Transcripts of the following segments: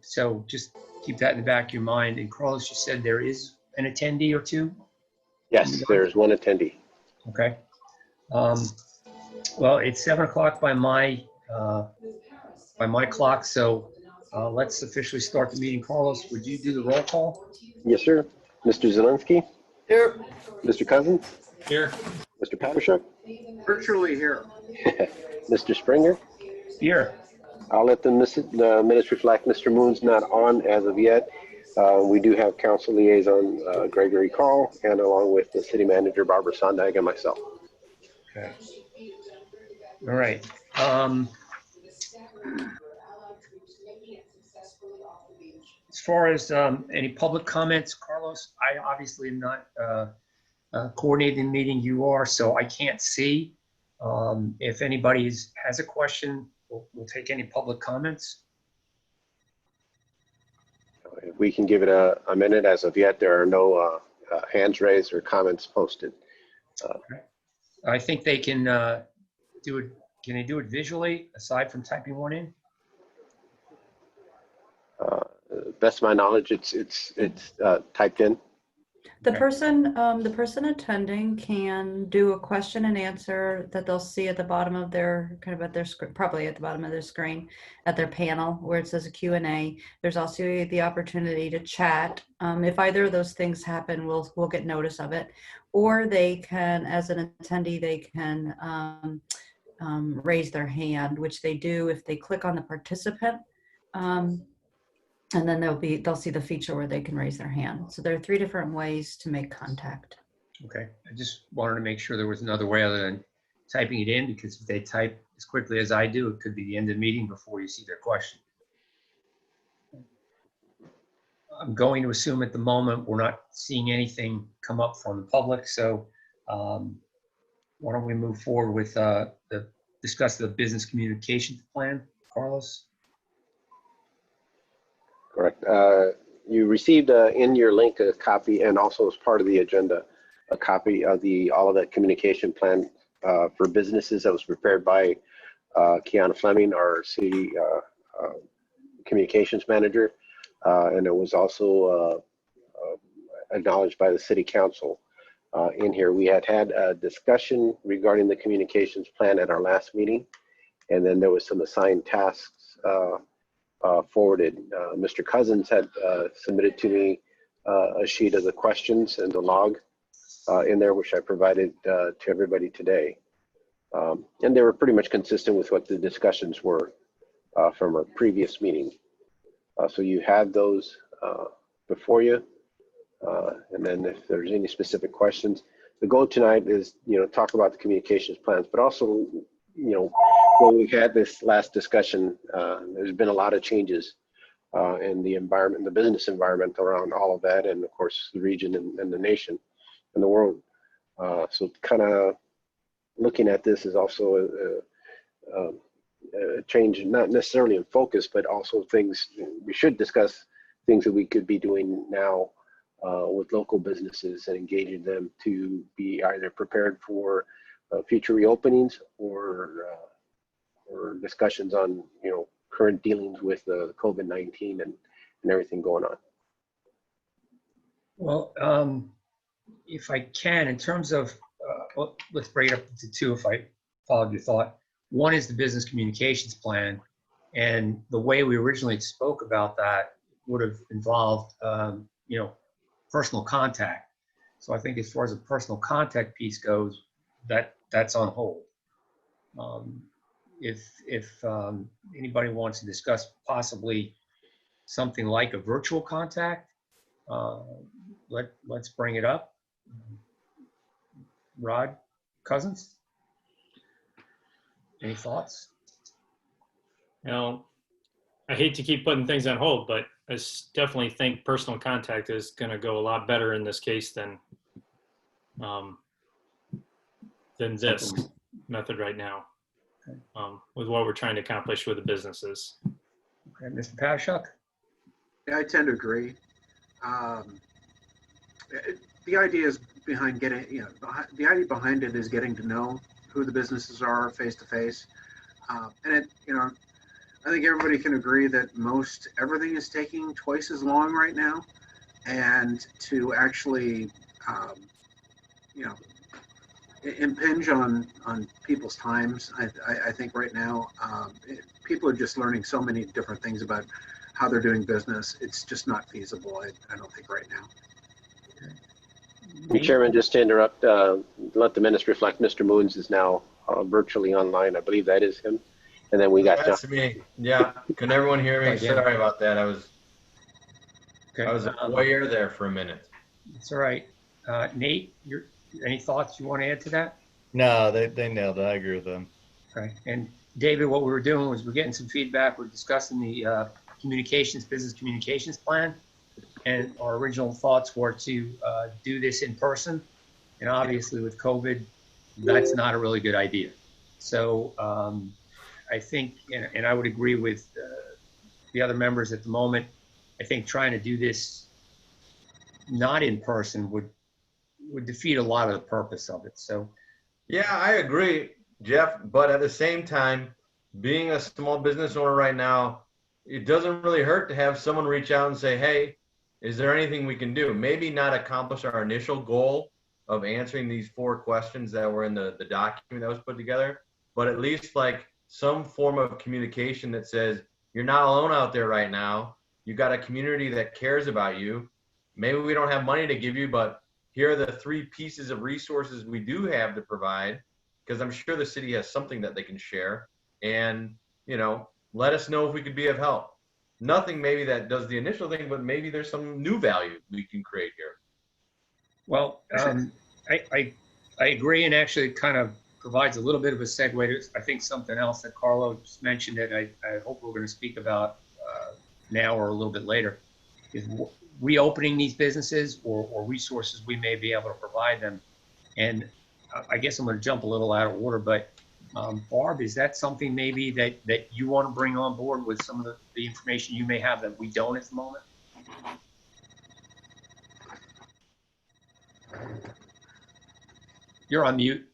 So just keep that in the back of your mind. And Carlos, you said there is an attendee or two? Yes, there's one attendee. Okay. Well, it's 7 o'clock by my clock, so let's officially start the meeting. Carlos, would you do the roll call? Yes, sir. Mr. Zelinski? Here. Mr. Cousins? Here. Mr. Palaszczuk? Virtually here. Mr. Springer? Here. I'll let the minutes reflect Mr. Moon's not on as of yet. We do have council liaison Gregory Carl, and along with the city manager Barbara Sondag and myself. Okay. All right. As far as any public comments, Carlos, I obviously am not coordinating the meeting. You are, so I can't see. If anybody has a question, we'll take any public comments. If we can give it a minute, as of yet, there are no hands raised or comments posted. Okay. I think they can do it. Can they do it visually aside from typing one in? Best of my knowledge, it's typed in. The Okay. person attending can do a question and answer that they'll see at the bottom of their, probably at the bottom of their screen, at their panel where it says a Q&A. There's also the opportunity to chat. If either of those things happen, we'll get notice of it. Or they can, as an attendee, they can raise their hand, which they do if they click on the participant. And then they'll see the feature where they can raise their hand. So there are 3 different ways to make contact. Okay, I just wanted to make sure there was another way other than typing it in, because if they type as quickly as I do, it could be the end of the meeting before you see their question. I'm going to assume at the moment we're not seeing anything come up from the public, so why don't we move forward with discuss the business communications plan, Carlos? Correct. You received in your link a copy, and also as part of the agenda, a copy of all of that communication plan for businesses that was prepared by Kiana Fleming, our city communications manager, and it was also acknowledged by the city council. In here, we had a discussion regarding the communications plan at our last meeting, and then there was some assigned tasks forwarded. Mr. Cousins had submitted to me a sheet of the questions and the log in there, which I provided to everybody today. And they were pretty much consistent with what the discussions were from our previous meeting. So you have those before you. And then if there's any specific questions, the goal tonight is, talk about the communications plans, but also, when we had this last discussion, there's been a lot of changes in the environment, the business environment around all of that, and of course the region and the nation and the world. So kind of looking at this is also a change, not necessarily in focus, but also things we should discuss, things that we could be doing now with local businesses and engaging them to be either prepared for future reopenings or discussions on current dealings with COVID-19 and everything going on. Well, if I can, in terms of, well, let's break it up into 2 if I followed your thought. One is the business communications plan, and the way we originally spoke about that would have involved, personal contact. So I think as far as the personal contact piece goes, that's on hold. If anybody wants to discuss possibly something like a virtual contact, let's bring it up. Rod Cousins, any thoughts? I hate to keep putting things on hold, but I definitely think personal contact is going to go a lot better in this case than this method right now, with what we're trying to accomplish with the businesses. Okay, Mr. Palaszczuk? Yeah, I tend to agree. The idea is behind getting, the idea behind it is getting to know who the businesses are face to face. And I think everybody can agree that most everything is taking twice as long right now. And to actually, you know, impinge on people's times, I think right now, people are just learning so many different things about how they're doing business. It's just not feasible, I don't think right now. Chairman, just to interrupt, let the minutes reflect Mr. Moons is now virtually online. I believe that is him. And then we got John. That's me. Yeah. Can everyone hear me? Again. Sorry about that. I was Okay. aware there for a minute. It's all right. Nate, any thoughts you want to add to that? No, they nailed it. I agree with them. Okay. And David, what we were doing was we're getting some feedback. We're discussing the business communications plan. And our original thoughts were to do this in person. And obviously with COVID, that's not a really good idea. So I think, and I would agree with the other members at the moment, I think trying to do this not in person would defeat a lot of the purpose of it. So Yeah, I agree, Jeff. But at the same time, being a small business owner right now, it doesn't really hurt to have someone reach out and say, hey, is there anything we can do? Maybe not accomplish our initial goal of answering these 4 questions that were in the document that was put together, but at least like some form of communication that says, you're not alone out there right now. You got a community that cares about you. Maybe we don't have money to give you, but here are the 3 pieces of resources we do have to provide, because I'm sure the city has something that they can share. And, you know, let us know if we could be of help. Nothing maybe that does the initial thing, but maybe there's some new value we can create here. well, I agree, and actually it kind of provides a little bit of a segue to, I think, something else that Carlo just mentioned that I hope we're going to speak about now or a little bit later, is reopening these businesses or resources we may be able to provide them. And I guess I'm going to jump a little out of order, but Barb, is that something maybe that you want to bring on board with some of the information you may have that we don't at the moment? You're on mute.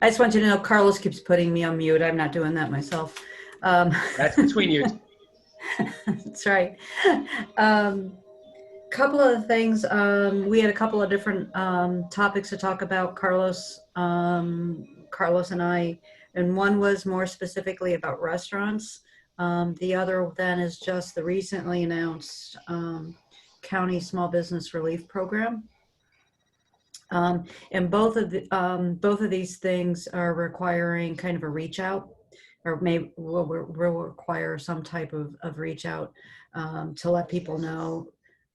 I just want you to know Carlos keeps putting me on mute. I'm not doing that myself. That's between you. That's right. Couple of things. We had a couple of different topics to talk about, Carlos and I, and one was more specifically about restaurants. The other then is just the recently announced county small business relief program. And both of these things are requiring kind of a reach out, or maybe will require some type of reach out to let people know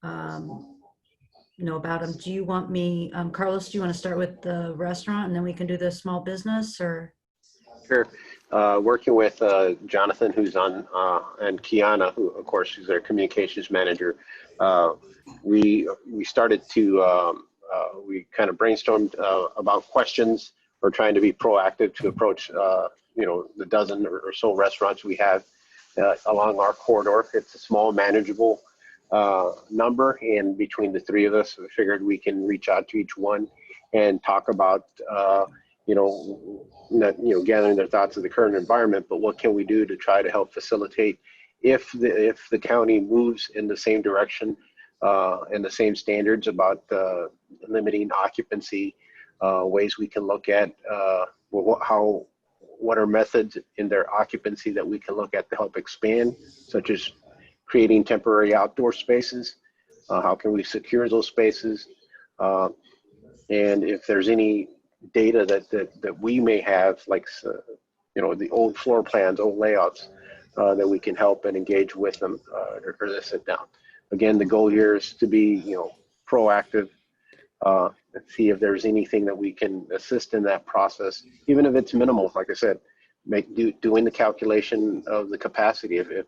about them. Do you want me, Carlos, do you want to start with the restaurant and then we can do the small business, or? Sure. Working with Jonathan, who's on, and Kiana, who of course is our communications manager, we started to we kind of brainstormed about questions. We're trying to be proactive to approach the dozen or so restaurants we have along our corridor. It's a small, manageable number, and between the 3 of us, we figured we can reach out to each one and talk about gathering their thoughts of the current environment, but what can we do to try to help facilitate if the county moves in the same direction and the same standards about limiting occupancy, ways we can look at what are methods in their occupancy that we can look at to help expand, such as creating temporary outdoor spaces. How can we secure those spaces? And if there's any data that we may have, like the old floor plans, old layouts, that we can help and engage with them or to sit down. Again, the goal here is to be proactive, and see if there's anything that we can assist in that process, even if it's minimal. Like I said, doing the calculation of the capacity. If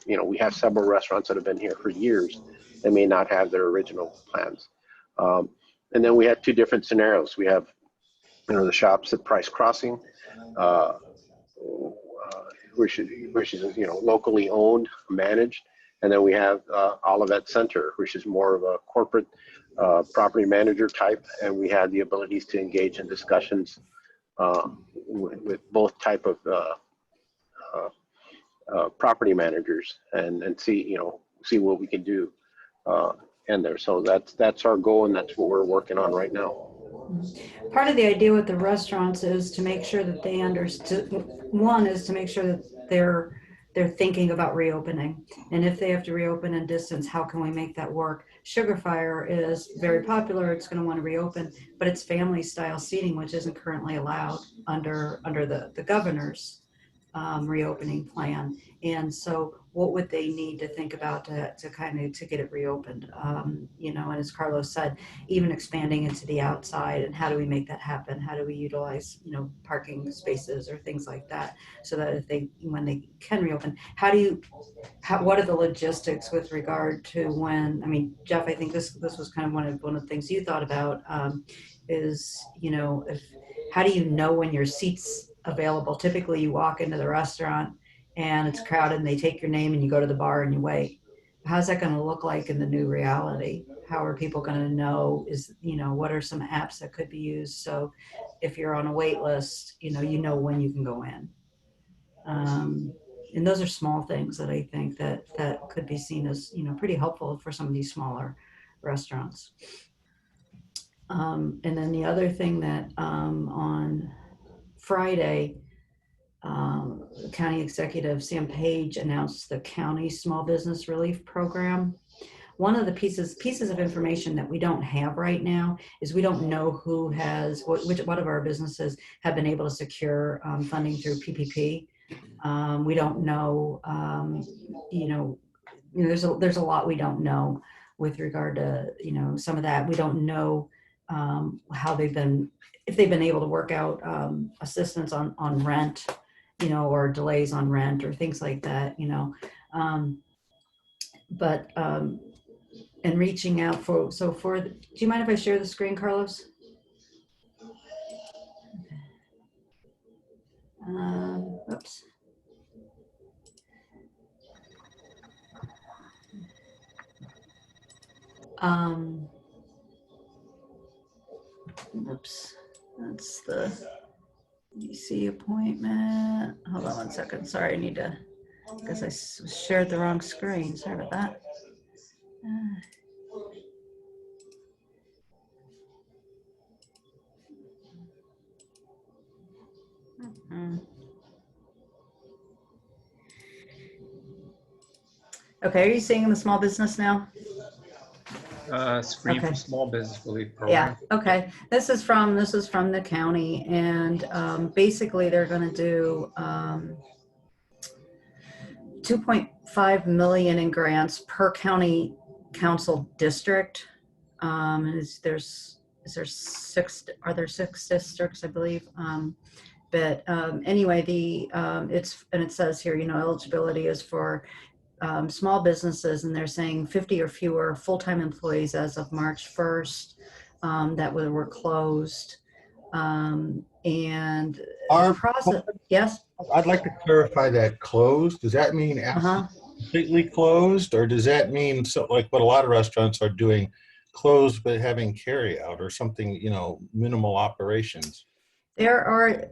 we have several restaurants that have been here for years, they may not have their original plans. And then we have 2 different scenarios. We have the shops at Price Crossing, which is locally owned, managed, and then we have Olivet Center, which is more of a corporate property manager type, and we have the abilities to engage in discussions with both type of property managers and see what we can do in there. So that's our goal, and that's what we're working on right now. Part of the idea with the restaurants is to make sure that they understood, one is to make sure that they're thinking about reopening. And if they have to reopen in distance, how can we make that work? Sugar Fire is very popular. It's going to want to reopen, but it's family style seating, which isn't currently allowed under the governor's reopening plan. And so what would they need to think about to get it reopened? And as Carlos said, even expanding into the outside, and how do we make that happen? How do we utilize, parking spaces or things like that, so that when they can reopen, what are the logistics with regard to Jeff, I think this was kind of one of the things you thought about, is, how do you know when your seats available? Typically you walk into the restaurant and it's crowded and they take your name and you go to the bar and you wait. How's that going to look like in the new reality? How are people going to know? What are some apps that could be used? So if you're on a wait list, you know when you can go in. And those are small things that I think that could be seen as, pretty helpful for some of these smaller restaurants. And then the other thing that on Friday, County Executive Sam Page announced the County Small Business Relief Program. One of the pieces of information that we don't have right now is we don't know which one of our businesses have been able to secure funding through PPP. We don't know, there's a lot we don't know with regard to, some of that. We don't know if they've been able to work out assistance on rent, or delays on rent or things like that, and reaching out do you mind if I share the screen, Carlos? Oops. Oops, that's the DC appointment. Hold on 1 second. Sorry, because I shared the wrong screen. Sorry about that. Okay, are you seeing the small business now? Screen Okay. for small business relief Yeah, program. okay. This is from the county, and basically they're going to do 2.5 million in grants per county council district. And there six districts, I believe. But anyway, it says here, eligibility is for small businesses, and they're saying 50 or fewer full-time employees as of March 1st that were closed. And Our- process, yes? I'd like to clarify that closed. Does that mean completely closed, or does that mean like what a lot of restaurants are doing, closed but having carry out or something, minimal operations? There are,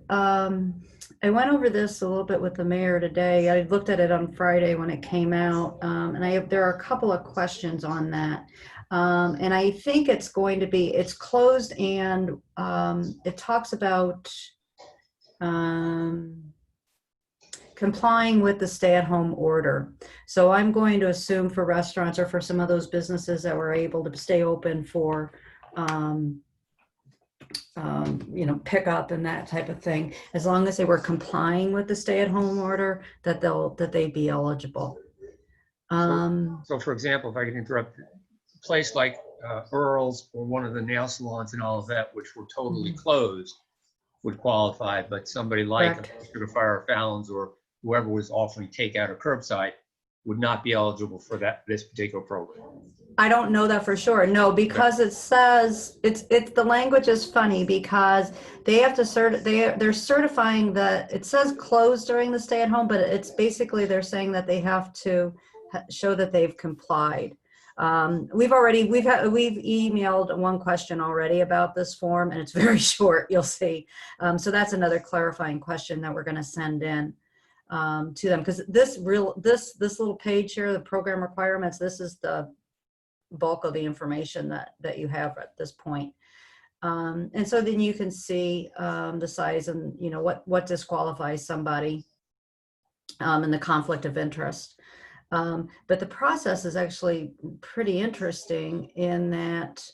I went over this a little bit with the mayor today. I looked at it on Friday when it came out, and there are a couple of questions on that. And I think it's closed, and it talks about complying with the stay-at-home order. So I'm going to assume for restaurants or for some of those businesses that were able to stay open for pick up and that type of thing, as long as they were complying with the stay-at-home order, that they'd be eligible. So for example, if I can interrupt, a place like Earl's or one of the nail salons and all of that, which were totally closed, would qualify, but somebody like Sugar Fire or Fallon's or whoever was offering takeout or curbside would not be eligible for this particular program. I don't know that for sure. No, because it says the language is funny, because they have to they're certifying that it says closed during the stay at home, but it's basically they're saying that they have to show that they've complied. We've emailed one question already about this form, and it's very short, you'll see. So that's another clarifying question that we're going to send in. to them, because this little page here, the program requirements, this is the bulk of the information that you have at this point. And so then you can see the size and, you know, what disqualifies somebody, and the conflict of interest. But the process is actually pretty interesting in that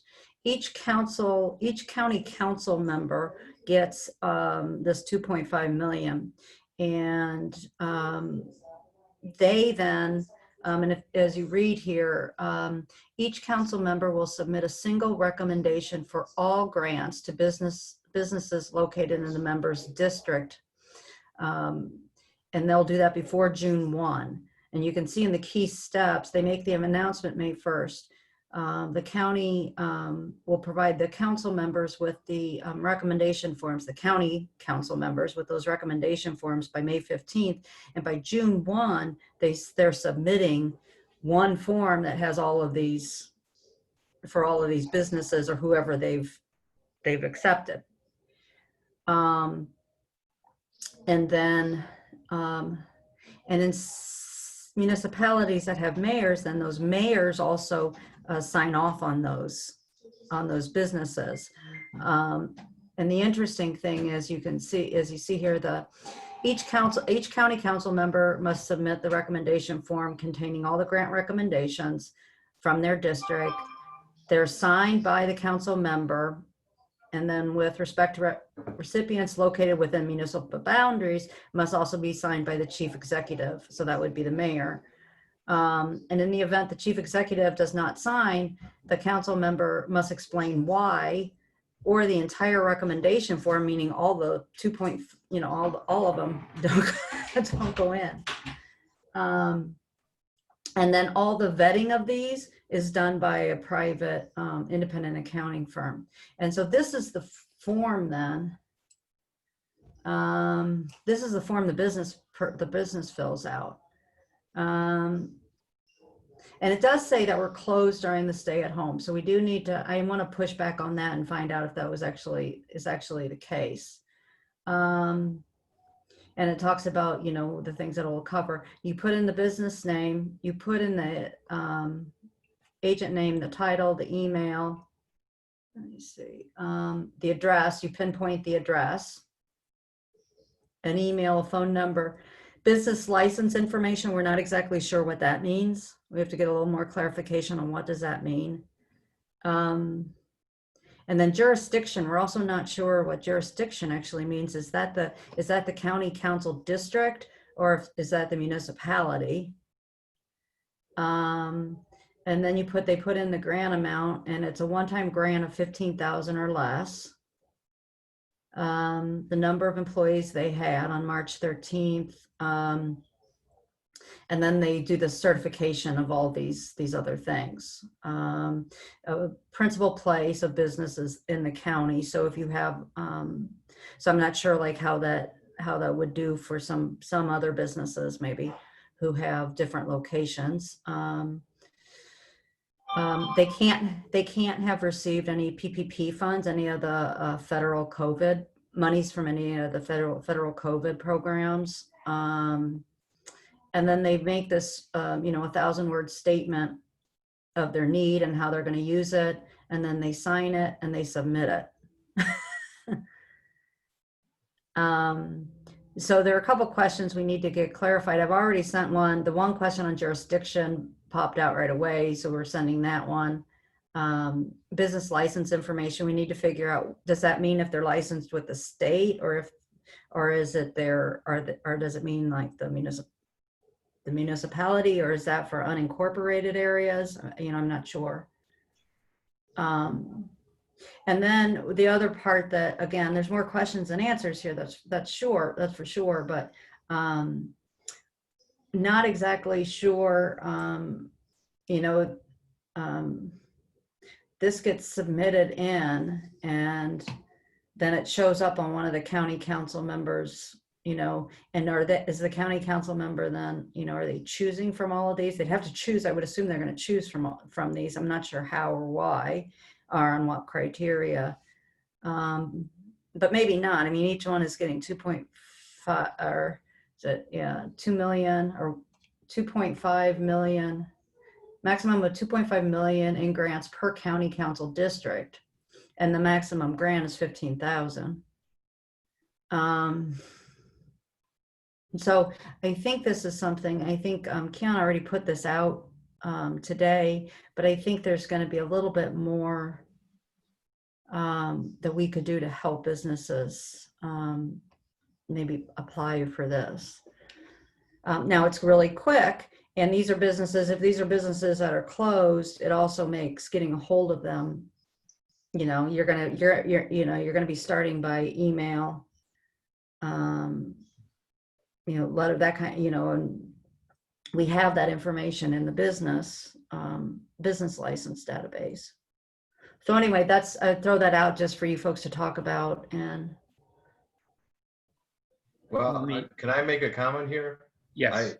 each county council member gets this 2.5 million, and they then, as you read here, each council member will submit a single recommendation for all grants to businesses located in the member's district. And they'll do that before June 1. And you can see in the key steps, they make the announcement May 1st. The county will provide the council members with the recommendation forms, the county council members with those recommendation forms by May 15th. And by June 1, they're submitting one form that has all of these, for all of these businesses or whoever they've accepted. And then, and in municipalities that have mayors, then those mayors also sign off on those businesses. And the interesting thing is, you can see, as you see here, each county council member must submit the recommendation form containing all the grant recommendations from their district. They're signed by the council member. And then with respect to recipients located within municipal boundaries, must also be signed by the chief executive. So that would be the mayor. And in the event the chief executive does not sign, the council member must explain why, or the entire recommendation form, meaning all the all of them don't go in. And then all the vetting of these is done by a private independent accounting firm. And so this is the form then. This is the form the business fills out. And it does say that we're closed during the stay at home. So we do need to, I want to push back on that and find out if that is actually the case. And it talks about, the things that it will cover. You put in the business name, you put in the agent name, the title, the email, let me see, the address, you pinpoint the address, an email, a phone number, business license information. We're not exactly sure what that means. We have to get a little more clarification on what does that mean. And then jurisdiction, we're also not sure what jurisdiction actually means. Is that the county council district, or is that the municipality? And then they put in the grant amount, and it's a one-time grant of 15,000 or less. The number of employees they had on March 13th. And then they do the certification of all these other things. A principal place of businesses in the county. So if you have, so I'm not sure like how that would do for some other businesses maybe who have different locations. They can't have received any PPP funds, any of the federal COVID monies from any of the federal COVID programs. And then they make this, 1,000-word statement of their need and how they're going to use it. And then they sign it and they submit it. So there are a couple questions we need to get clarified. I've already sent one. The one question on jurisdiction popped out right away. So we're sending that one. Business license information. We need to figure out, does that mean if they're licensed with the state, or is it or does it mean like the municipality, or is that for unincorporated areas? I'm not sure. And then the other part that, again, there's more questions than answers here. That's for sure, but not exactly sure. This gets submitted in, and then it shows up on one of the county council members. And is the county council member then, are they choosing from all of these? They'd have to choose. I would assume they're going to choose from these. I'm not sure how or why, or on what criteria, but maybe not. I mean, each one is getting 2.5, or yeah, 2 million or 2.5 million, maximum of 2.5 million in grants per county council district. And the maximum grant is 15,000. So I think this is something, I think Keon already put this out today, but I think there's going to be a little bit more that we could do to help businesses maybe apply for this. Now it's really quick, and these are businesses, if these are businesses that are closed, it also makes getting a hold of them, you know, you're gonna be starting by email, you know, a lot of that kind, you know, and we have that information in the business license database. So anyway, that's, I throw that out just for you folks to talk about. And Well, can I make a comment here? Yes.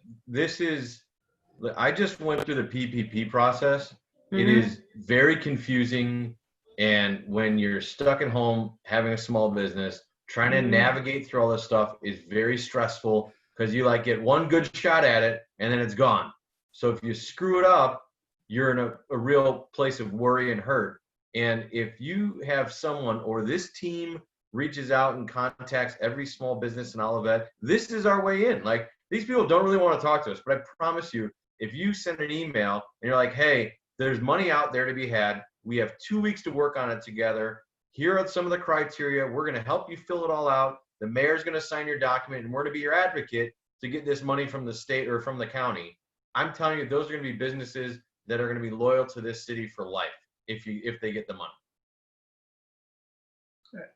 I just went through the PPP process. It Mhm. is very confusing. And when you're stuck at home having a small business, trying to Mhm. navigate through all this stuff is very stressful because you like get one good shot at it and then it's gone. So if you screw it up, you're in a real place of worry and hurt. And if you have someone or this team reaches out and contacts every small business in Olivet, this is our way in. Like, these people don't really want to talk to us, but I promise you, if you send an email and you're like, hey, there's money out there to be had. We have 2 weeks to work on it together. Here are some of the criteria. We're going to help you fill it all out. The mayor's going to sign your document, and we're going to be your advocate to get this money from the state or from the county. I'm telling you, those are going to be businesses that are going to be loyal to this city for life if they get the money.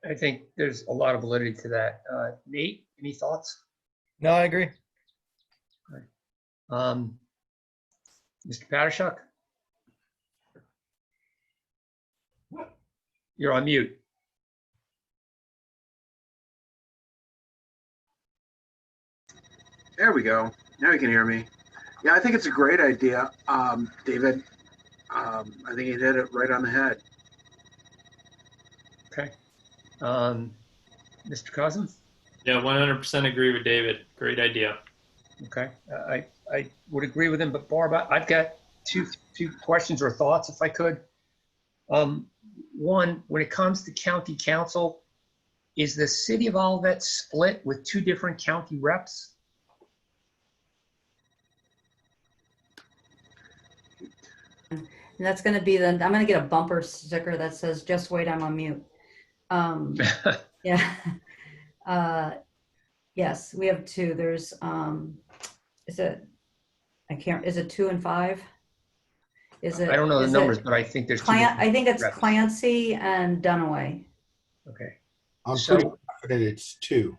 I think there's a lot of validity to that. Nate, any thoughts? No, I agree. Mr. Patashuk? You're on mute. There we go. Now you can hear me. Yeah, I think it's a great idea, David. I think you hit it right on the head. Okay. Mr. Cousins? Yeah, 100% agree with David. Great idea. Okay. I would agree with him, but Barb, I've got two questions or thoughts, if I could. One, when it comes to county council, is the city of Olivet split with two different county reps? And that's going to be I'm going to get a bumper sticker that says, just wait, I'm on mute. Yeah. Yes, we have two. There's, is it 2 and 5? Is it? I don't know the is numbers, it but I think there's two I think it's reps. Clancy and Dunaway. Okay. I'm So- pretty confident it's 2.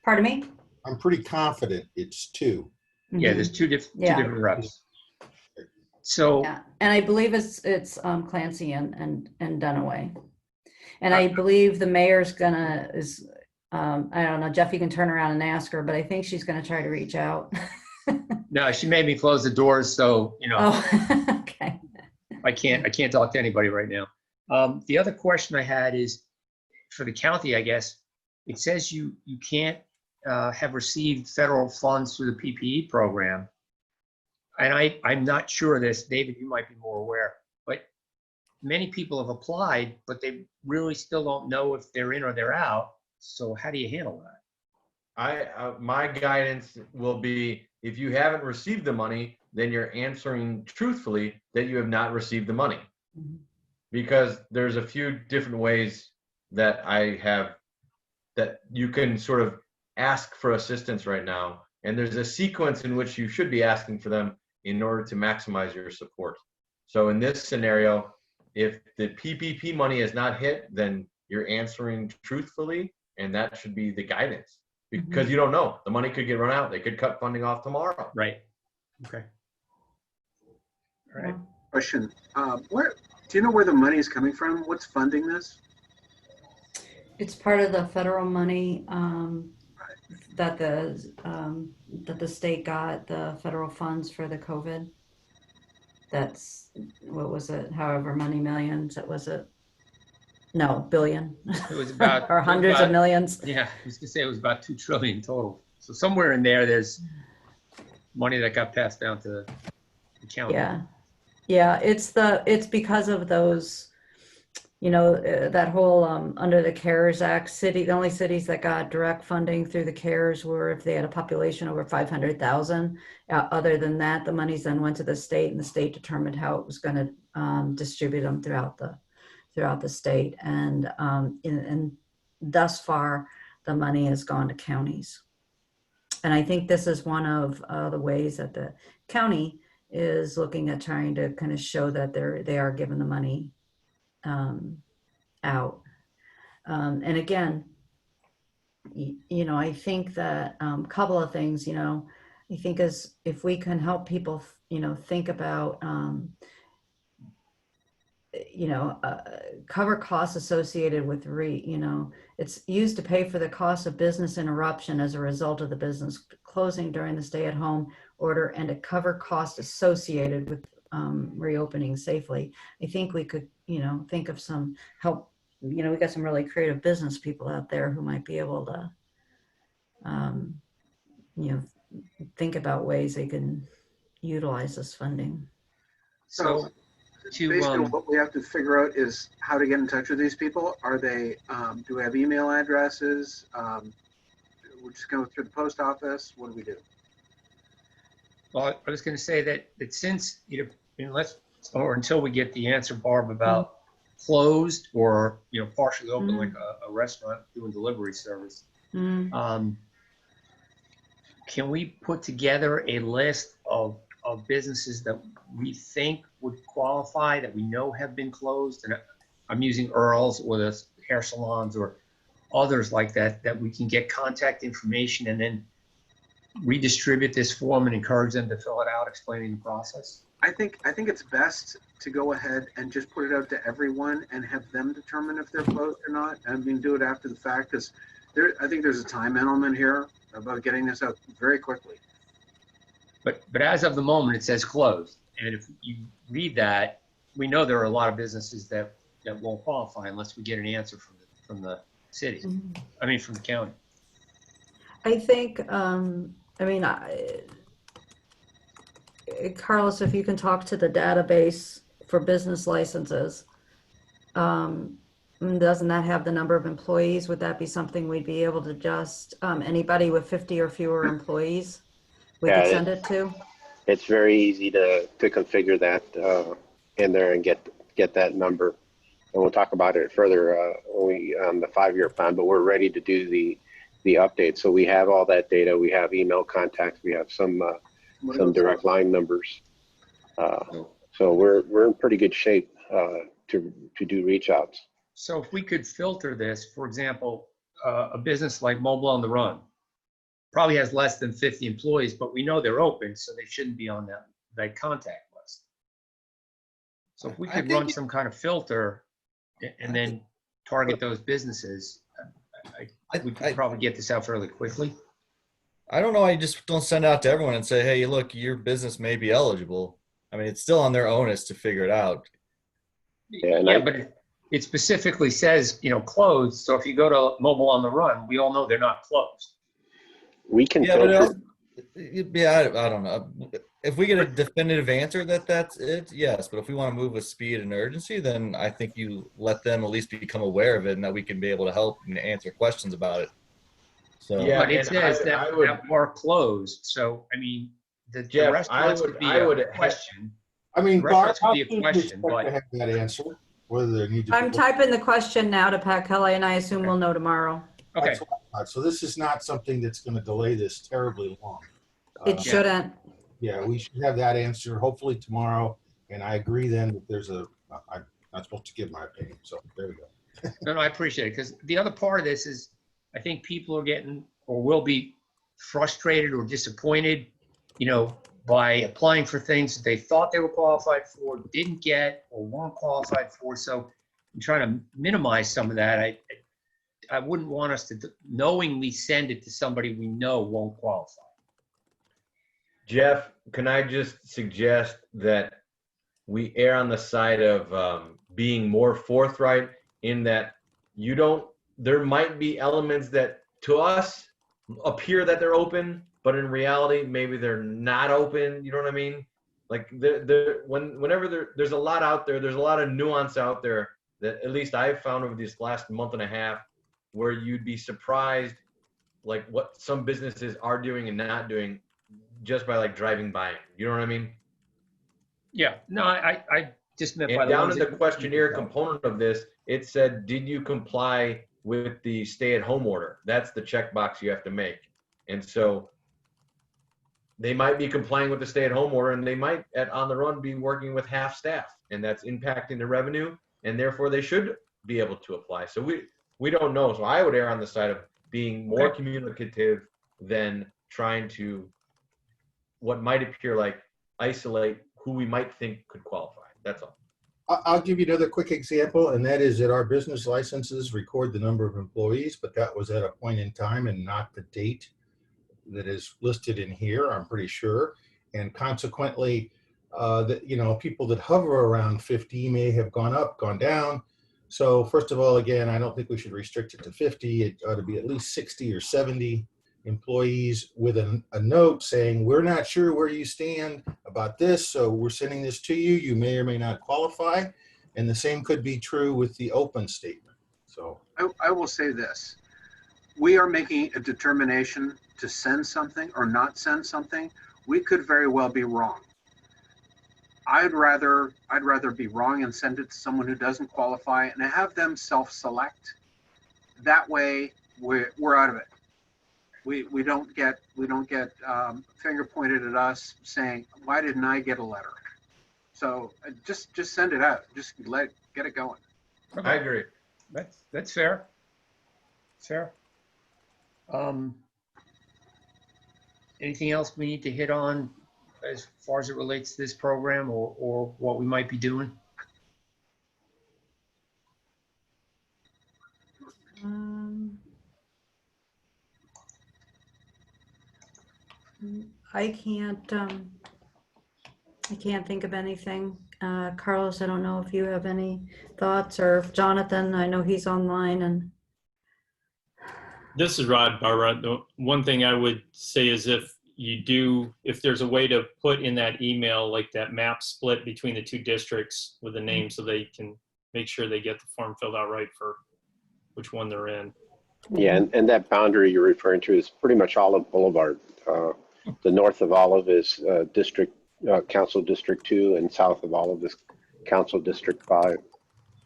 Pardon me? I'm pretty confident it's 2. Yeah, Mhm. there's two different reps. So, Yeah, and I believe it's Clancy and Dunaway. And I believe the mayor's I don't know, Jeff, you can turn around and ask her, but I think she's gonna try to reach out. no, she made me close the doors, so, you know, Oh, okay. I can't talk to anybody right now. The other question I had is for the county, I guess. It says you can't have received federal funds through the PPE program. And I'm not sure of this. David, you might be more aware, but many people have applied, but they really still don't know if they're in or they're out. So how do you handle that? My guidance will be, if you haven't received the money, then you're answering truthfully that you have not received the money. Mhm. Because there's a few different ways that that you can sort of ask for assistance right now. And there's a sequence in which you should be asking for them in order to maximize your support. So in this scenario, if the PPP money is not hit, then you're answering truthfully, and that should be the guidance, because you don't know. The money could get run out. They could cut funding off tomorrow. Right. Okay. All right. Question, where, do you know where the money is coming from? What's funding this? It's part of the federal money that the state got, the federal funds for the COVID. That's, what was it? However many millions, no, billion. It was about or hundreds of millions. Yeah, I was gonna say it was about 2 trillion total. So somewhere in there, there's money that got passed down to the county. Yeah. Yeah, it's because of those, that whole, under the CARES Act, the only cities that got direct funding through the CARES were if they had a population over 500,000. Other than that, the monies then went to the state, and the state determined how it was going to distribute them throughout the state. And thus far, the money has gone to counties. And I think this is one of the ways that the county is looking at trying to kind of show that they are giving the money out. And again, I think that a couple of things, I think as if we can help people, think about, cover costs associated with it's used to pay for the cost of business interruption as a result of the business closing during the stay-at-home order, and to cover costs associated with reopening safely. I think we could, think of some help. We got some really creative business people out there who might be able to, think about ways they can utilize this funding. So basically what we have to figure out is how to get in touch with these people. Are they, do we have email addresses? We're just going through the post office. What do we do? Well, I was going to say that since, until we get the answer, Barb, about closed or, partially open, like a restaurant doing delivery service, can we put together a list of businesses that we think would qualify, that we know have been closed? And I'm using Earl's or the hair salons or others like that we can get contact information and then redistribute this form and encourage them to fill it out, explaining the process? I think it's best to go ahead and just put it out to everyone and have them determine if they're closed or not. I mean, do it after the fact, because I think there's a time element here about getting this out very quickly. But as of the moment, it says closed. And if you read that, we know there are a lot of businesses that won't qualify unless we get an answer from the city. I mean, from the county. I think, Carlos, if you can talk to the database for business licenses, doesn't that have the number of employees? Would that be something we'd be able to just, anybody with 50 or fewer employees, we could send it to? It's very easy to configure that in there and get that number. And we'll talk about it further on the 5-year plan, but we're ready to do the update. So we have all that data. We have email contacts. We have some direct line numbers. So we're in pretty good shape to do reach outs. So if we could filter this, for example, a business like Mobile on the Run probably has less than 50 employees, but we know they're open, so they shouldn't be on that contact list. So if we could run some kind of filter and then target those businesses, we could probably get this out fairly quickly. I don't know. I just don't send out to everyone and say, hey, look, your business may be eligible. I mean, it's still on their onus to figure it out. Yeah, but it specifically says, closed. So if you go to Mobile on the Run, we all know they're not closed. We can filter. I don't know. If we get a definitive answer that that's it, yes. But if we want to move with speed and urgency, then I think you let them at least become aware of it, and that we can be able to help and answer questions about it. So, yeah, but it says that we're closed. So, I mean, the restaurants would be a question. I mean, restaurants Barb, would be a question, but to have that answer, whether they need to. I'm typing the question now to Pat Kelly, and I assume we'll know tomorrow. Okay. So this is not something that's going to delay this terribly long. It shouldn't. Yeah, we should have that answer hopefully tomorrow. And I agree then that there's I'm not supposed to give my opinion. So there we go. No, I appreciate it, because the other part of this is I think people are getting or will be frustrated or disappointed, by applying for things that they thought they were qualified for, didn't get, or weren't qualified for. So I'm trying to minimize some of that. I wouldn't want us to knowingly send it to somebody we know won't qualify. Jeff, can I just suggest that we err on the side of being more forthright in that there might be elements that to us appear that they're open, but in reality, maybe they're not open. You know what I mean? Like whenever there's a lot out there, there's a lot of nuance out there that at least I've found over this last month and a half, where you'd be surprised, like what some businesses are doing and not doing, just by like driving by. You know what I mean? Yeah, no, I just meant by And the down ones in the that- questionnaire component of this, it said, did you comply with the stay-at-home order? That's the checkbox you have to make. And so they might be complying with the stay-at-home order, and they might on the run be working with half staff, and that's impacting the revenue, and therefore they should be able to apply. So we don't know. So I would err on the side of being more communicative than trying to, what might appear like, isolate who we might think could qualify. That's all. I'll give you another quick example, and that is that our business licenses record the number of employees, but that was at a point in time and not the date that is listed in here, I'm pretty sure. And consequently, people that hover around 50 may have gone up, gone down. So first of all, again, I don't think we should restrict it to 50. It ought to be at least 60 or 70 employees with a note saying, we're not sure where you stand about this, so we're sending this to you. You may or may not qualify. And the same could be true with the open statement. So I will say this. We are making a determination to send something or not send something. We could very well be wrong. I'd rather be wrong and send it to someone who doesn't qualify and have them self-select. That way we're out of it. We don't get finger pointed at us saying, why didn't I get a letter? So just send it out. Just get it going. I agree. That's fair. Fair. Anything else we need to hit on as far as it relates to this program or what we might be doing? I can't think of anything. Carlos, I don't know if you have any thoughts, or if Jonathan, I know he's online. And This is Rod, Barbara. The one thing I would say is if there's a way to put in that email, like that map split between the two districts with the name, so they can make sure they get the form filled out right for which one they're in. Yeah, and that boundary you're referring to is pretty much Olive Boulevard. The north of Olive is Council District 2, and south of Olive is Council District 5.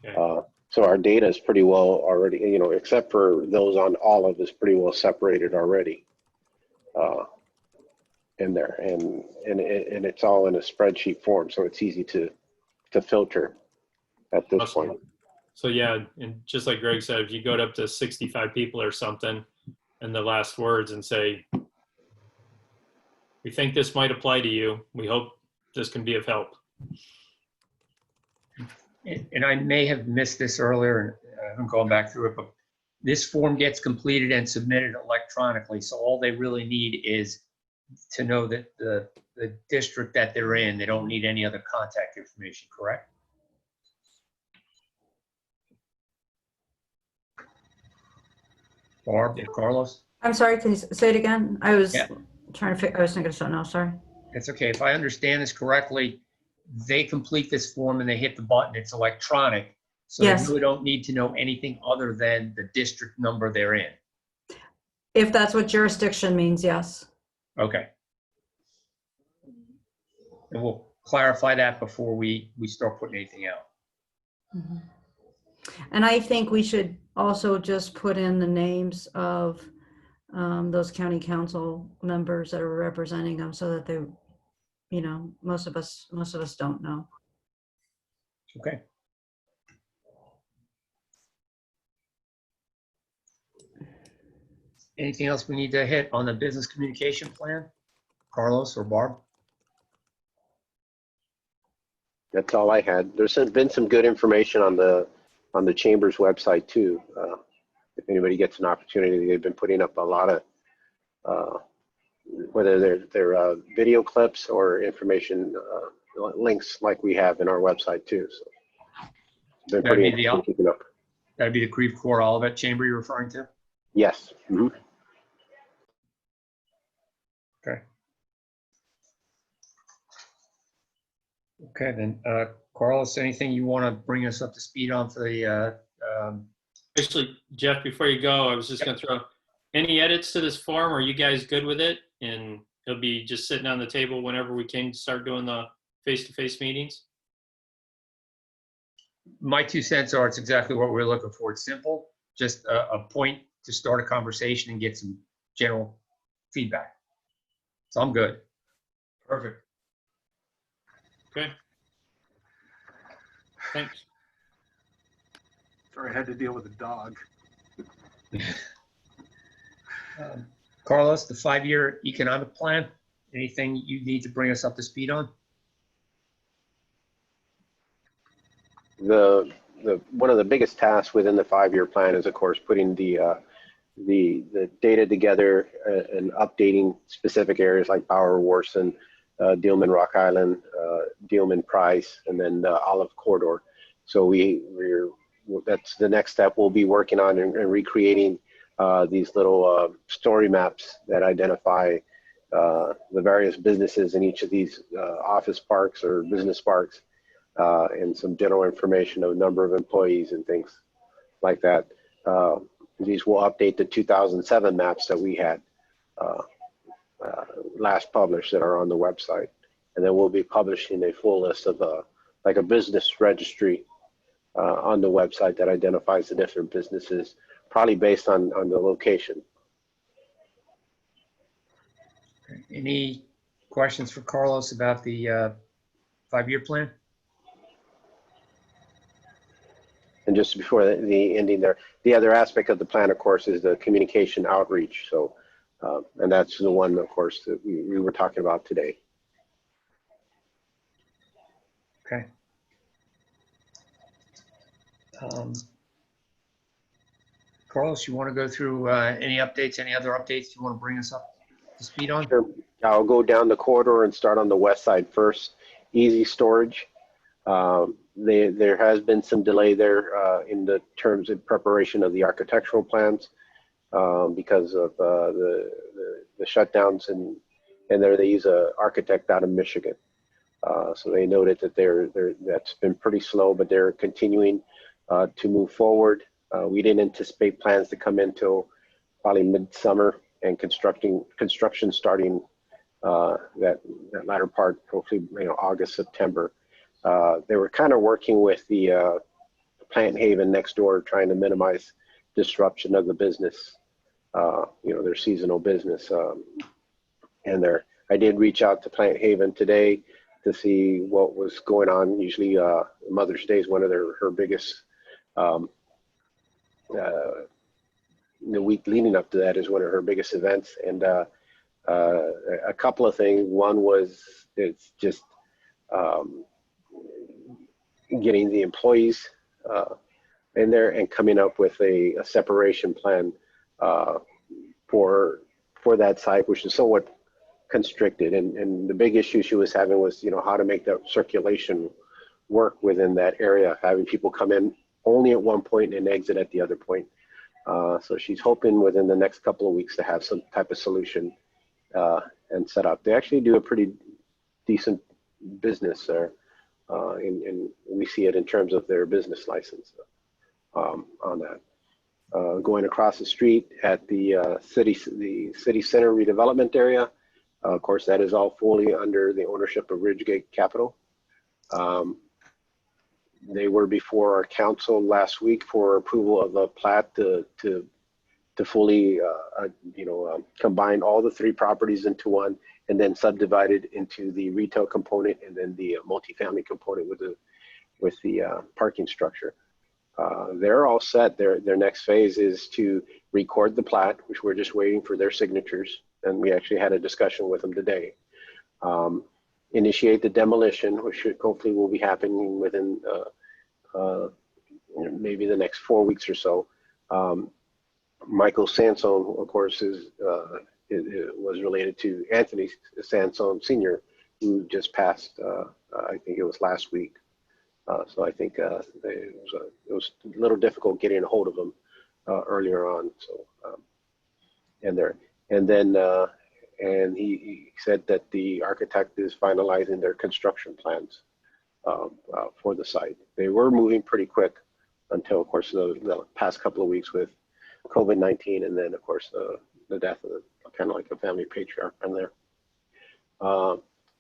Okay. So our data is pretty well already, except for those on Olive, is pretty well separated already in there, and it's all in a spreadsheet form, so it's easy to filter at this Awesome. point. So yeah, and just like Greg said, if you go up to 65 people or something, and the last words and say, we think this might apply to you. We hope this can be of help. And I may have missed this earlier, and I haven't gone back through it, but this form gets completed and submitted electronically. So all they really need is to know that the district that they're in, they don't need any other contact information, correct? Barb or Carlos? I'm sorry, can you say it again? I was Yeah. trying to figure, I was thinking of something else, sorry. It's okay. If I understand this correctly, they complete this form and they hit the button. It's electronic. So Yes. they really don't need to know anything other than the district number they're in. If that's what jurisdiction means, yes. Okay. And we'll clarify that before we start putting anything out. Mhm. And I think we should also just put in the names of those county council members that are representing them, so that they, most of us don't know. Okay. Anything else we need to hit on the business communication plan? Carlos or Barb? That's all I had. There's been some good information on the Chamber's website too. If anybody gets an opportunity, they've been putting up a lot of, whether they're video clips or information links like we have in our website too. So it's been pretty interesting keeping up. That'd be the Creve Coeur Olivet Chamber you're referring to? Yes. Mm-hmm. Okay, then, Carlos, anything you want to bring us up to speed on for the, Actually, Jeff, before you go, I was just going to throw any edits to this form. Are you guys good with it? And it'll be just sitting on the table whenever we can start doing the face-to-face meetings. my 2 cents are it's exactly what we're looking for. It's simple, just a point to start a conversation and get some general feedback. So I'm good. Perfect. Okay. Thanks. Sorry, I had to deal with a dog. Carlos, the 5-year economic plan, anything you need to bring us up to speed on? One of the biggest tasks within the 5-year plan is, of course, putting the data together and updating specific areas like Bower, Warson, Dillman, Rock Island, Dillman, Price, and then the Olive Corridor. So that's the next step. We'll be working on and recreating these little story maps that identify the various businesses in each of these office parks or business parks, and some general information of number of employees and things like that. These will update the 2007 maps that we had last published that are on the website. And then we'll be publishing a full list of like a business registry on the website that identifies the different businesses, probably based on the location. Okay. Any questions for Carlos about the 5-year plan? And just before the ending there, the other aspect of the plan, of course, is the communication outreach. So, and that's the one, of course, that we were talking about today. Okay. Carlos, you want to go through any updates, any other updates you want to bring us up to speed on? Sure. I'll go down the corridor and start on the west side first. Easy Storage. There has been some delay there in the terms of preparation of the architectural plans because of the shutdowns, and there they use an architect out of Michigan. So they noted that that's been pretty slow, but they're continuing to move forward. We didn't anticipate plans to come in till probably midsummer, and construction starting that latter part, hopefully August, September. They were kind of working with the Plant Haven next door, trying to minimize disruption of the business, their seasonal business. I did reach out to Plant Haven today to see what was going on. Usually Mother's Day is one of her biggest, the week leading up to that is one of her biggest events. And a couple of things. One was it's just getting the employees in there and coming up with a separation plan for that site, which is somewhat constricted. And the big issue she was having was, how to make that circulation work within that area, having people come in only at one point and exit at the other point. So she's hoping within the next couple of weeks to have some type of solution and set up. They actually do a pretty decent business there, and we see it in terms of their business license on that. Going across the street at the city center redevelopment area, of course, that is all fully under the ownership of Ridgegate Capital. They were before our council last week for approval of a plat to fully, combine all the 3 properties into one, and then subdivide it into the retail component and then the multifamily component with the parking structure. They're all set. Their next phase is to record the plat, which we're just waiting for their signatures, and we actually had a discussion with them today. Initiate the demolition, which hopefully will be happening within maybe the next 4 weeks or so. Michael Sansone, of course, was related to Anthony Sansone Sr., who just passed, I think it was last week. So I think it was a little difficult getting a hold of him earlier on. So, and he said that the architect is finalizing their construction plans for the site. They were moving pretty quick until, of course, the past couple of weeks with COVID-19, and then, of course, the death of kind of like a family patriarch in there.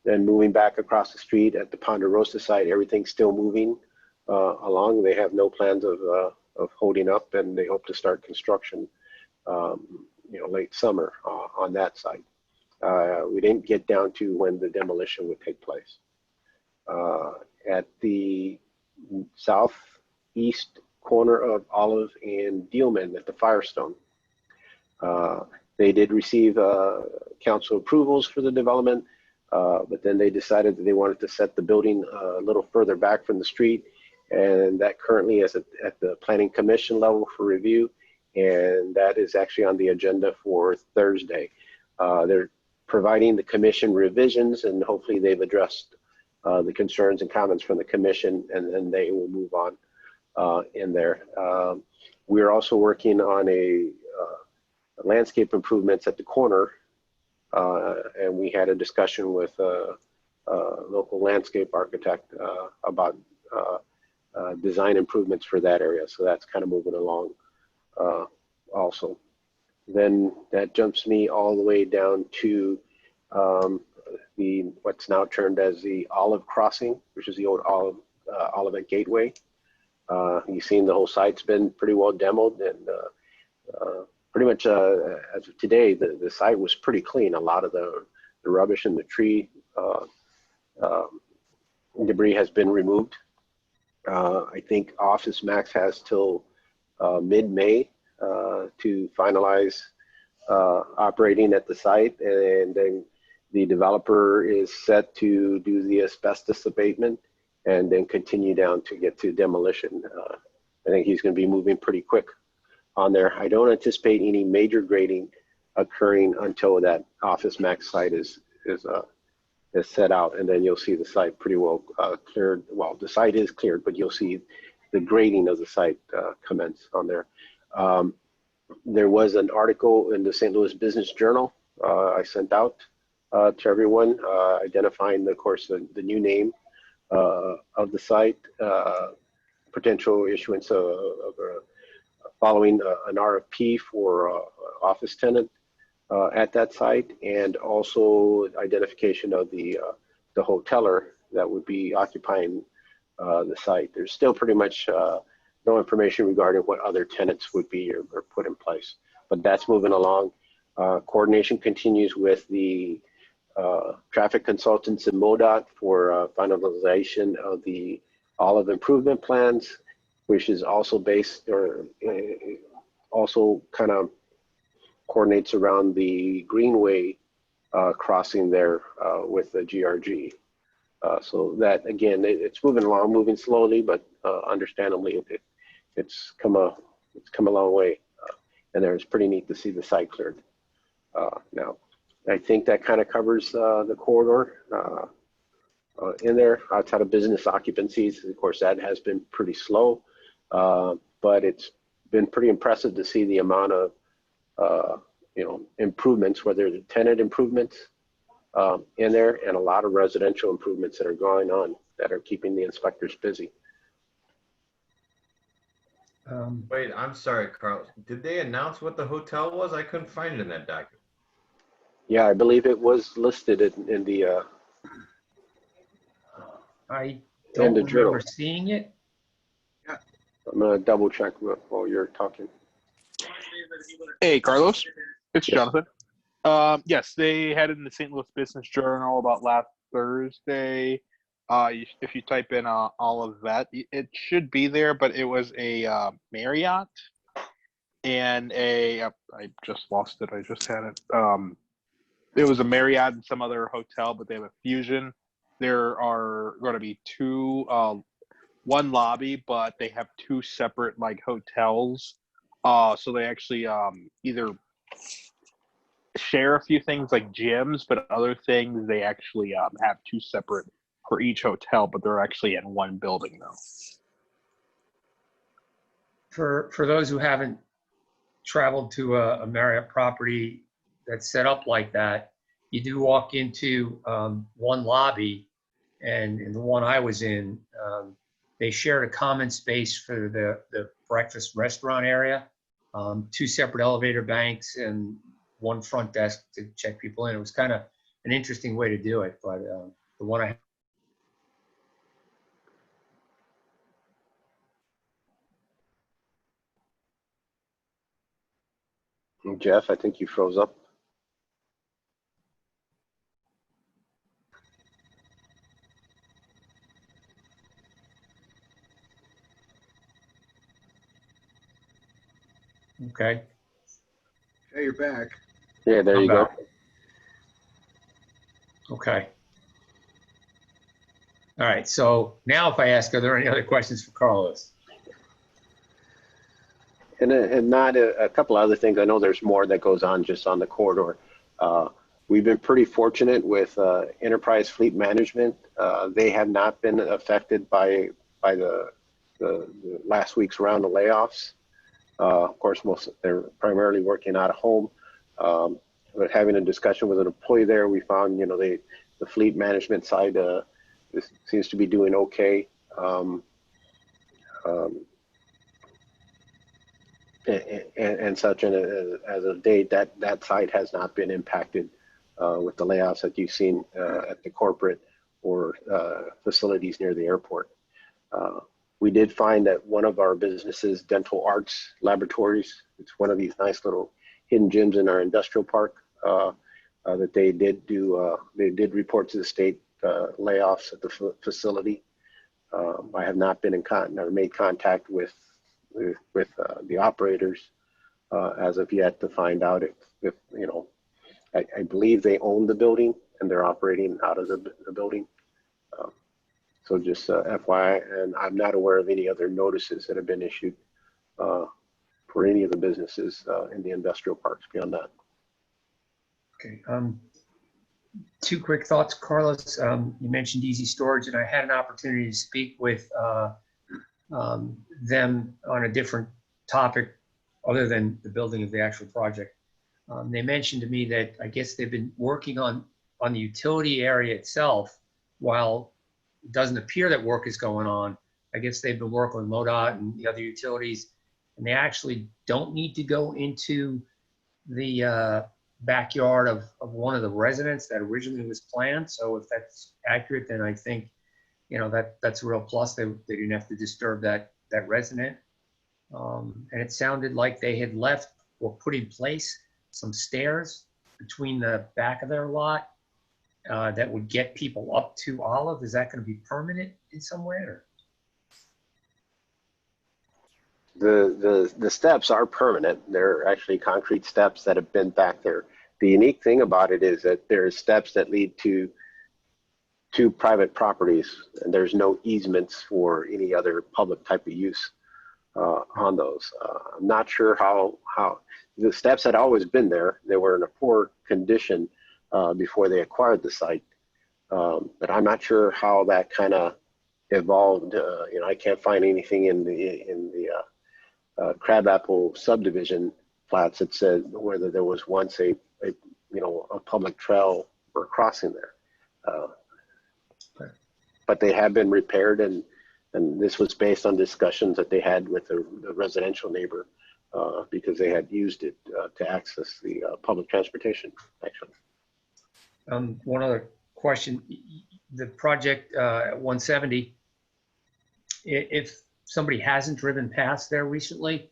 Then moving back across the street at the Ponderosa site, everything's still moving along. They have no plans of holding up, and they hope to start construction, late summer on that site. We didn't get down to when the demolition would take place. At the southeast corner of Olive and Dealman at the Firestone, they did receive council approvals for the development, but then they decided that they wanted to set the building a little further back from the street, and that currently is at the Planning Commission level for review, and that is actually on the agenda for Thursday. They're providing the commission revisions, and hopefully they've addressed the concerns and comments from the commission, and then they will move on in there. We're also working on a landscape improvements at the corner, and we had a discussion with a local landscape architect about design improvements for that area. So that's kind of moving along also. Then that jumps me all the way down to what's now termed as the Olive Crossing, which is the old Olivet Gateway. You've seen the whole site's been pretty well demoed, and pretty much as of today, the site was pretty clean. A lot of the rubbish and the tree debris has been removed. I think Office Max has till mid-May to finalize operating at the site, and then the developer is set to do the asbestos abatement and then continue down to get to demolition. I think he's going to be moving pretty quick on there. I don't anticipate any major grading occurring until that Office Max site is set out, and then you'll see the site pretty well cleared. Well, the site is cleared, but you'll see the grading of the site commence on there. There was an article in the St. Louis Business Journal I sent out to everyone, identifying, of course, the new name of the site, potential issuance of following an RFP for office tenant at that site, and also identification of the hoteler that would be occupying the site. There's still pretty much no information regarding what other tenants would be or put in place, but that's moving along. Coordination continues with the traffic consultants in MoDOT for finalization of the Olive improvement plans, which is also based or also kind of coordinates around the Greenway crossing there with the GRG. So that, again, it's moving along, moving slowly, but understandably, it's come a long way. And it's pretty neat to see the site cleared now. I think that kind of covers the corridor in there. Outside of business occupancies, of course, that has been pretty slow, but it's been pretty impressive to see the amount of improvements, whether the tenant improvements in there, and a lot of residential improvements that are going on that are keeping the inspectors busy. Wait, I'm sorry, Carl. Did they announce what the hotel was? I couldn't find it in that document. Yeah, I believe it was listed in the I don't the drill. remember seeing it. I'm gonna double check while you're talking. Hey, Carlos, it's Yes. Jonathan. Yes, they had it in the St. Louis Business Journal about last Thursday. If you type in Olivet, it should be there, but it was a Marriott and I just lost it. I just had it. It was a Marriott and some other hotel, but they have a fusion. There are going to be one lobby, but they have two separate hotels. So they actually either share a few things like gyms, but other things they actually have two separate for each hotel, but they're actually in one building though. For those who haven't traveled to a Marriott property that's set up like that, you do walk into one lobby, And in the one I was in, they shared a common space for the breakfast restaurant area, 2 separate elevator banks and 1 front desk to check people in. It was kind of an interesting way to do it, but the one I Jeff, I think you froze up. okay. Hey, you're back. Yeah, there I'm you go. back. Okay. All right. So now if I ask, are there any other questions for Carlos? And not a couple other things. I know there's more that goes on just on the corridor. We've been pretty fortunate with Enterprise Fleet Management. They have not been affected by the last week's round of layoffs. Of course, they're primarily working out of home. But having a discussion with an employee there, we found the fleet management side seems to be doing okay. And such, and as of date, that side has not been impacted with the layoffs that you've seen at the corporate or facilities near the airport. We did find that one of our businesses, Dental Arts Laboratories, it's one of these nice little hidden gems in our industrial park, that they did report to the state layoffs at the facility. I have not been in contact or made contact with the operators as of yet to find out if I believe they own the building and they're operating out of the building. So just FYI, and I'm not aware of any other notices that have been issued for any of the businesses in the industrial parks beyond that. Okay. 2 quick thoughts, Carlos. You mentioned Easy Storage, and I had an opportunity to speak with them on a different topic other than the building of the actual project. They mentioned to me that I guess they've been working on the utility area itself. While it doesn't appear that work is going on, I guess they've been working with MoDOT and the other utilities, and they actually don't need to go into the backyard of one of the residents that originally was planned. So if that's accurate, then I think that's a real plus. They didn't have to disturb that resident. And it sounded like they had left or put in place some stairs between the back of their lot that would get people up to Olive. Is that going to be permanent in some way? Or? The steps are permanent. They're actually concrete steps that have been back there. The unique thing about it is that there's steps that lead to private properties, and there's no easements for any other public type of use on those. I'm not sure how the steps had always been there. They were in a poor condition before they acquired the site, but I'm not sure how that kind of evolved. I can't find anything in the Crabapple subdivision flats that said whether there was once a public trail or crossing there. But they have been repaired, and this was based on discussions that they had with the residential neighbor because they had used it to access the public transportation, actually. One other question. The project at 170, if somebody hasn't driven past there recently,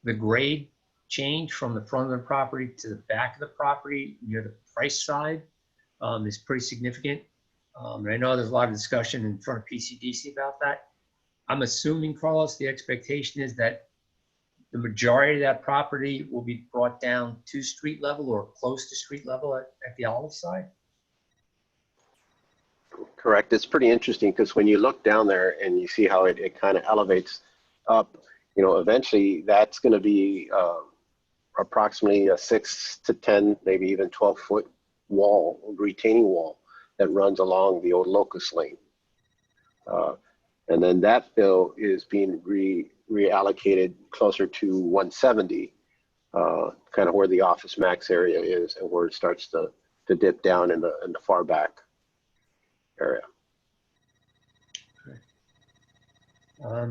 the grade change from the front of the property to the back of the property near the Price side is pretty significant. And I know there's a lot of discussion in front of PCDC about that. I'm assuming, Carlos, the expectation is that the majority of that property will be brought down to street level or close to street level at the Olive side? Correct. It's pretty interesting because when you look down there and you see how it kind of elevates up, eventually that's going to be approximately a 6 to 10, maybe even 12-foot wall, retaining wall that runs along the old Locust Lane. And then that fill is being reallocated closer to 170, kind of where the Office Max area is and where it starts to dip down in the far back area.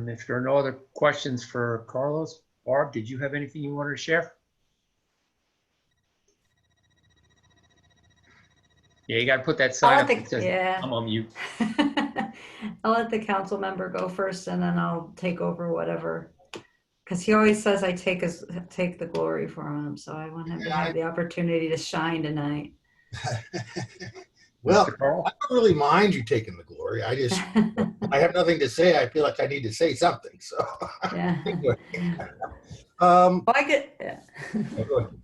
If there are no other questions for Carlos, Barb, did you have anything you wanted to share? Yeah, you got to put that sign up that says, yeah. I'm on mute. I'll let the council member go first and then I'll take over whatever. Because he always says I take the glory for him. So I want him to have the opportunity to shine tonight. Well, Mr. Carl? I don't really mind you taking the glory. I have nothing to say. I feel like I need to say something. So, Yeah. anyway. Well, I could, yeah. Go ahead.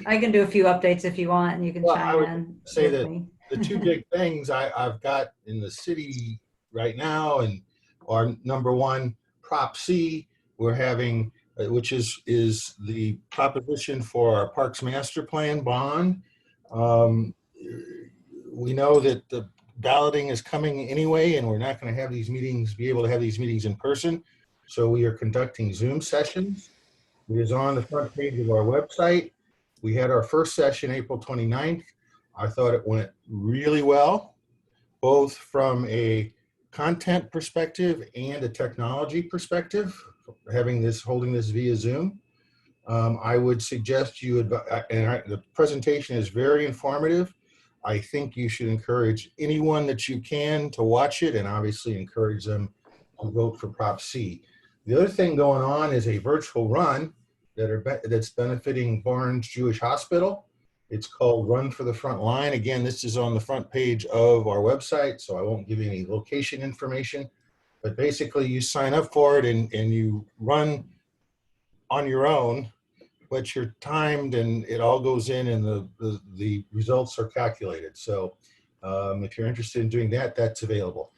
I can do a few updates if you want, and you can Well, I chime would in. say with that me. the two big things I've got in the city right now and are number one, Prop C, we're having, which is the proposition for our Parks Master Plan bond. We know that the balloting is coming anyway, and we're not going to be able to have these meetings in person. So we are conducting Zoom sessions. It is on the front page of our website. We had our first session April 29th. I thought it went really well, both from a content perspective and a technology perspective, holding this via Zoom. I would suggest the presentation is very informative. I think you should encourage anyone that you can to watch it, and obviously encourage them to vote for Prop C. The other thing going on is a virtual run that's benefiting Barnes Jewish Hospital. It's called Run for the Front Line. Again, this is on the front page of our website, so I won't give you any location information. But basically, you sign up for it and you run on your own, but you're timed and it all goes in and the results are calculated. So if you're interested in doing that, that's available.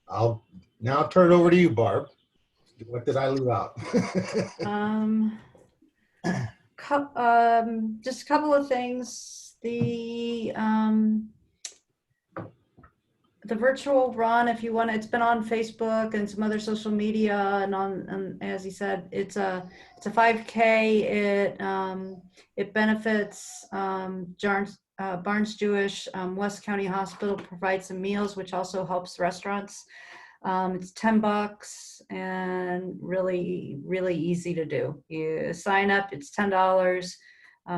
I'll now turn it over to you, Barb. What did I leave out? Just a couple of things. The virtual run, if you want, it's been on Facebook and some other social media, and as he said, it's a 5K. It benefits Barnes Jewish. West County Hospital provides some meals, which also helps restaurants. It's $10 and really, really easy to do. You sign up, it's $10.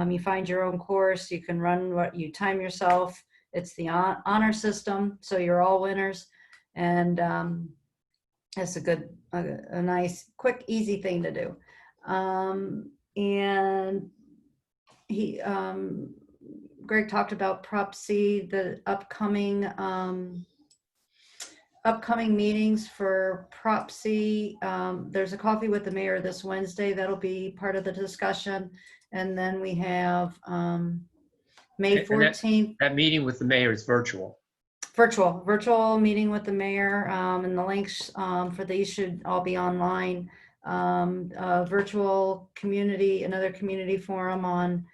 You find your own course. You can run what you time yourself. It's the honor system, so you're all winners, and it's a nice, quick, easy thing to do. And Greg talked about Prop C, the upcoming meetings for Prop C. There's a coffee with the mayor this Wednesday. That'll be part of the discussion, and then we have May 14th. That meeting with the mayor is virtual. Virtual meeting with the mayor, and the links for these should all be online. Virtual community, another community forum on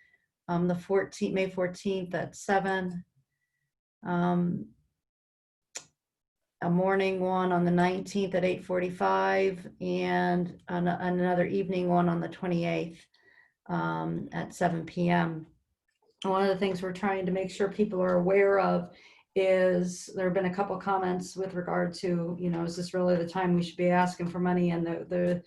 the 14th, May 14th at 7. A morning one on the 19th at 8:45, and another evening one on the 28th at 7 p.m. One of the things we're trying to make sure people are aware of is there have been a couple comments with regard to, is this really the time we should be asking for money? And the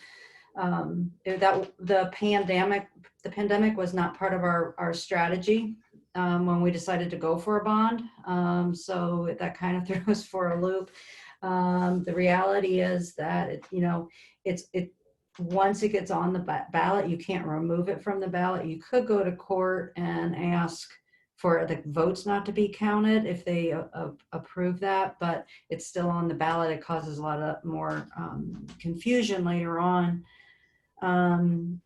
pandemic was not part of our strategy when we decided to go for a bond. So that kind of threw us for a loop. The reality is that once it gets on the ballot, you can't remove it from the ballot. You could go to court and ask for the votes not to be counted if they approve that, but it's still on the ballot. It causes a lot of more confusion later on. And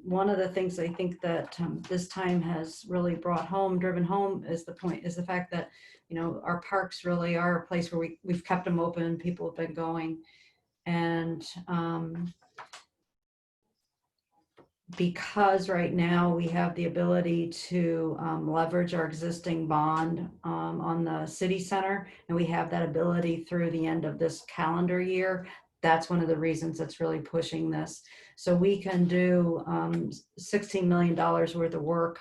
one of the things I think that this time has really driven home is the fact that, our parks really are a place where we've kept them open. People have been going, and because right now we have the ability to leverage our existing bond on the city center, and we have that ability through the end of this calendar year. That's one of the reasons that's really pushing this. So we can do $16 million worth of work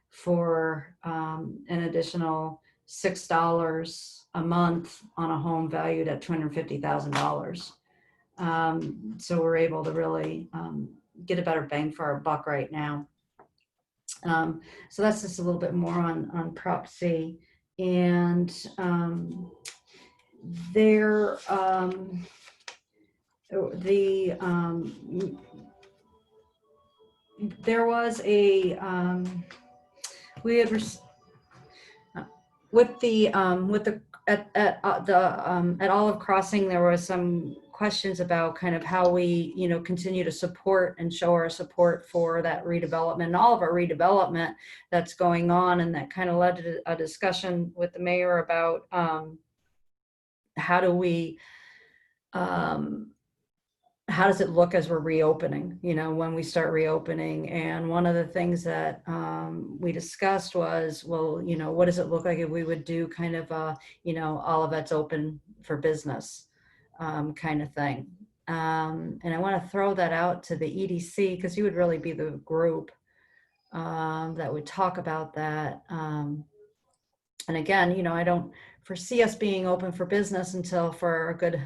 for an additional $6 a month on a home valued at $250,000. So we're able to really get a better bang for our buck right now. So that's just a little bit more on Prop C. And there was a we had with the at Olive Crossing, there was some questions about kind of how we, continue to support and show our support for that redevelopment and all of our redevelopment that's going on. And that kind of led to a discussion with the mayor about how do we, how does it look as we're reopening, when we start reopening? And one of the things that we discussed was, well, what does it look like if we would do kind of Olivet's open for business kind of thing. And I want to throw that out to the EDC because you would really be the group that would talk about that. And again, I don't foresee us being open for business until for a good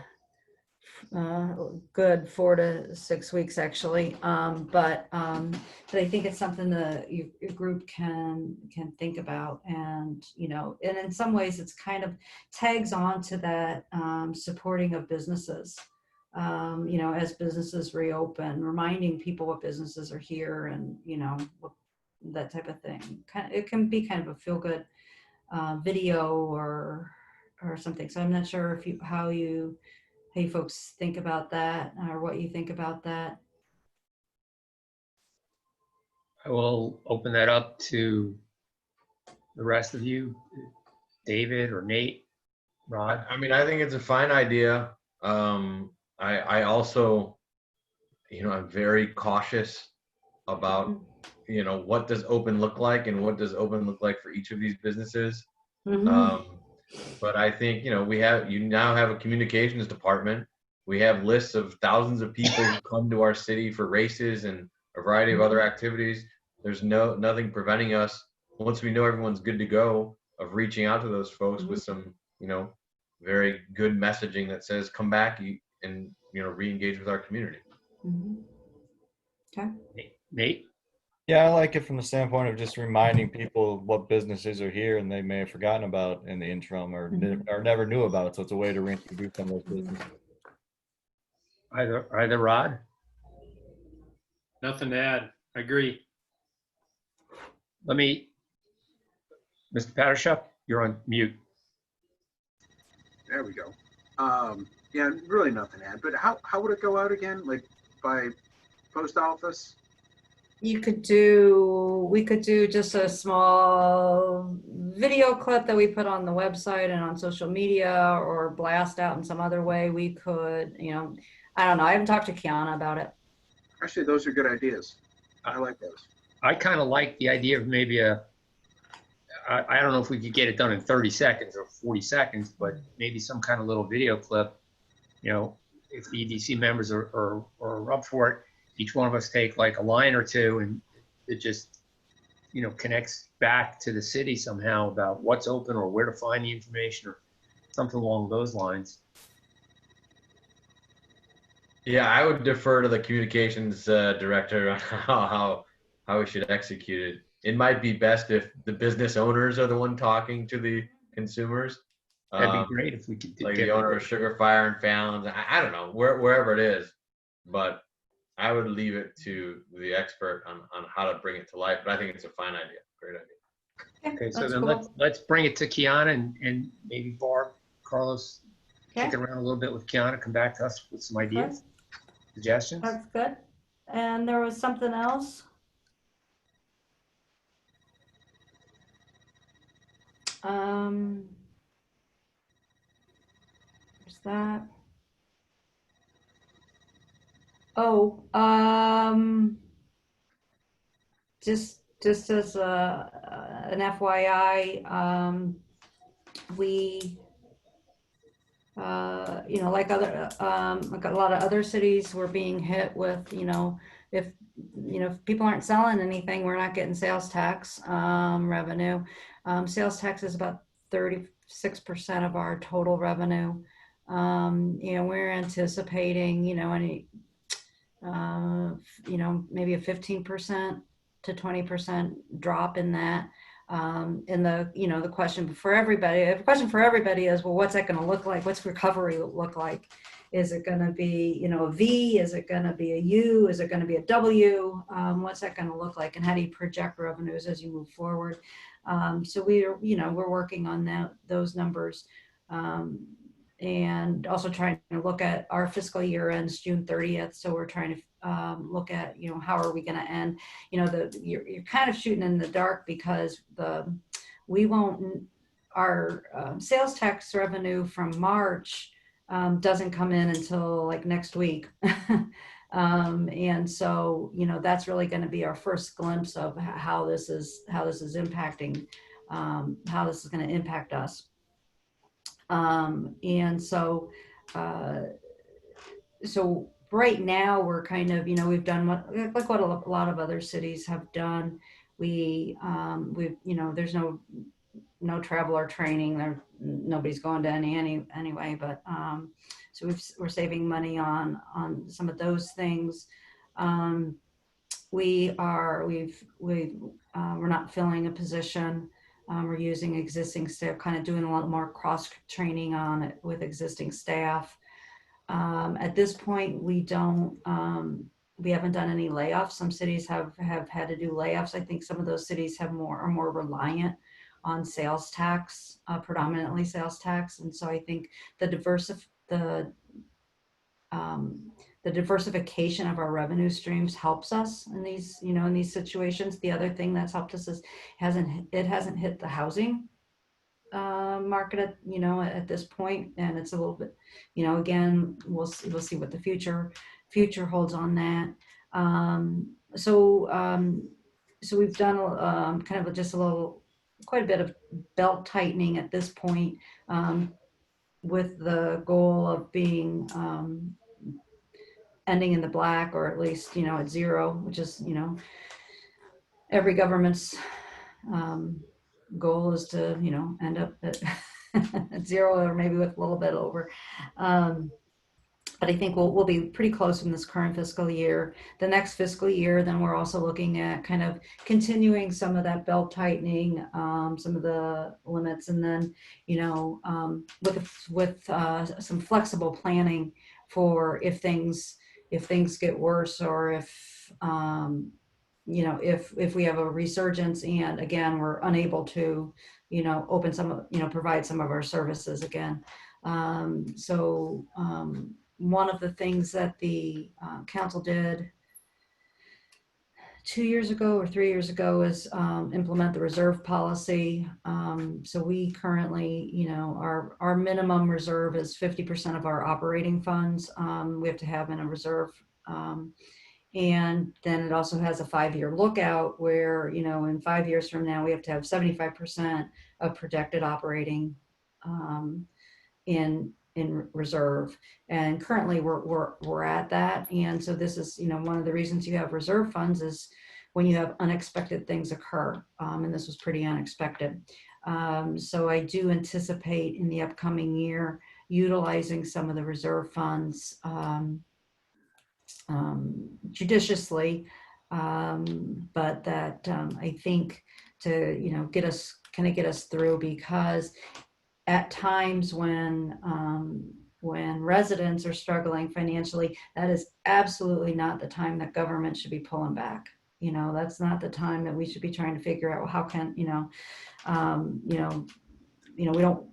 4 to 6 weeks actually, but I think it's something that your group can think about. And and in some ways it's kind of tags on to that supporting of businesses, as businesses reopen, reminding people what businesses are here, and that type of thing. It can be kind of a feel good video or something. So I'm not sure if how you folks think about that, or what you think about that. I will open that up to the rest of you, David or Nate, Rod. I mean, I think it's a fine idea. I also, I'm very cautious about, what does open look like and what does open look like for each of these businesses. But I think, you now have a communications department. We have lists of thousands of people who come to our city for races and a variety of other activities. There's nothing preventing us, once we know everyone's good to go, of reaching out to those folks with some, very good messaging that says, come back and, re-engage with our community. Okay. Nate? Yeah, I like it from the standpoint of just reminding people what businesses are here and they may have forgotten about in the interim or never knew about. So it's a way to reintroduce some of those businesses. Either Rod? Nothing to add. I agree. Mr. Pattershop, you're on mute. There we go. Yeah, really nothing to add. But how would it go out again? Like by post office? We could do just a small video clip that we put on the website and on social media, or blast out in some other way. We could, I don't know. I haven't talked to Kiana about it. Actually, those are good ideas. I like those. I kind of like the idea of maybe I don't know if we could get it done in 30 seconds or 40 seconds, but maybe some kind of little video clip, if the EDC members are up for it, each one of us take like a line or two, and it just, connects back to the city somehow about what's open or where to find the information or something along those lines. Yeah, I would defer to the communications director on how we should execute it. It might be best if the business owners are the one talking to the consumers. That'd be great if we could like the owner of Sugar Fire and Fallon's. I don't know, wherever it is, but I would leave it to the expert on how to bring it to life. But I think it's a fine idea. Great idea. Okay, so then let's bring it to Kiana and maybe Barb, Carlos, Okay. kick it around a little bit with Kiana, come back to us with some ideas, suggestions. That's good. And there was something else. What's that? Oh, just as an FYI, we, like a lot of other cities, we're being hit with, if people aren't selling anything, we're not getting sales tax revenue. Sales tax is about 36% of our total revenue. We're anticipating, maybe a 15% to 20% drop in that. And the question for everybody, is, well, what's that going to look like? What's recovery look like? Is it going to be, a V? Is it going to be a U? Is it going to be a W? What's that going to look like? And how do you project revenues as you move forward? So we're working on those numbers. And also trying to look at our fiscal year ends June 30th. So we're trying to look at, how are we going to end? You're kind of shooting in the dark because our sales tax revenue from March doesn't come in until like next week. And so, that's really going to be our first glimpse of how this is impacting, how this is going to impact us. And so right now we're kind of, we've done what a lot of other cities have done. We've, there's no travel or training. Nobody's going to any anyway, but, so we're saving money on some of those things. We're not filling a position. We're using existing staff, kind of doing a lot more cross training on it with existing staff. At this point, we haven't done any layoffs. Some cities have had to do layoffs. I think some of those cities are more reliant on sales tax, predominantly sales tax. And so I think the diversification of our revenue streams helps us in these, in these situations. The other thing that's helped us is it hasn't hit the housing market at this point, and it's a little bit, again, we'll see what the future holds on that. So we've done kind of quite a bit of belt tightening at this point, with the goal of being ending in the black, or at least, at zero, which is, every government's goal is to, end up at, at zero, or maybe with a little bit over. But I think we'll be pretty close in this current fiscal year. The next fiscal year, then we're also looking at kind of continuing some of that belt tightening, some of the limits, and then, with some flexible planning for if things get worse, or if we have a resurgence and again we're unable to provide some of our services again. One of the things that the council did 2 years ago or 3 years ago is implement the reserve policy. So we currently, our minimum reserve is 50% of our operating funds. We have to have in a reserve. And then it also has a 5-year lookout where, in 5 years from now, we have to have 75% of projected operating in reserve. And currently we're at that. And so this is, one of the reasons you have reserve funds is when you have unexpected things occur. And this was pretty unexpected. So I do anticipate in the upcoming year utilizing some of the reserve funds judiciously, but that I think to get us through, because at times when residents are struggling financially, that is absolutely not the time that government should be pulling back. That's not the time that we should be trying to figure out, well, how can we don't.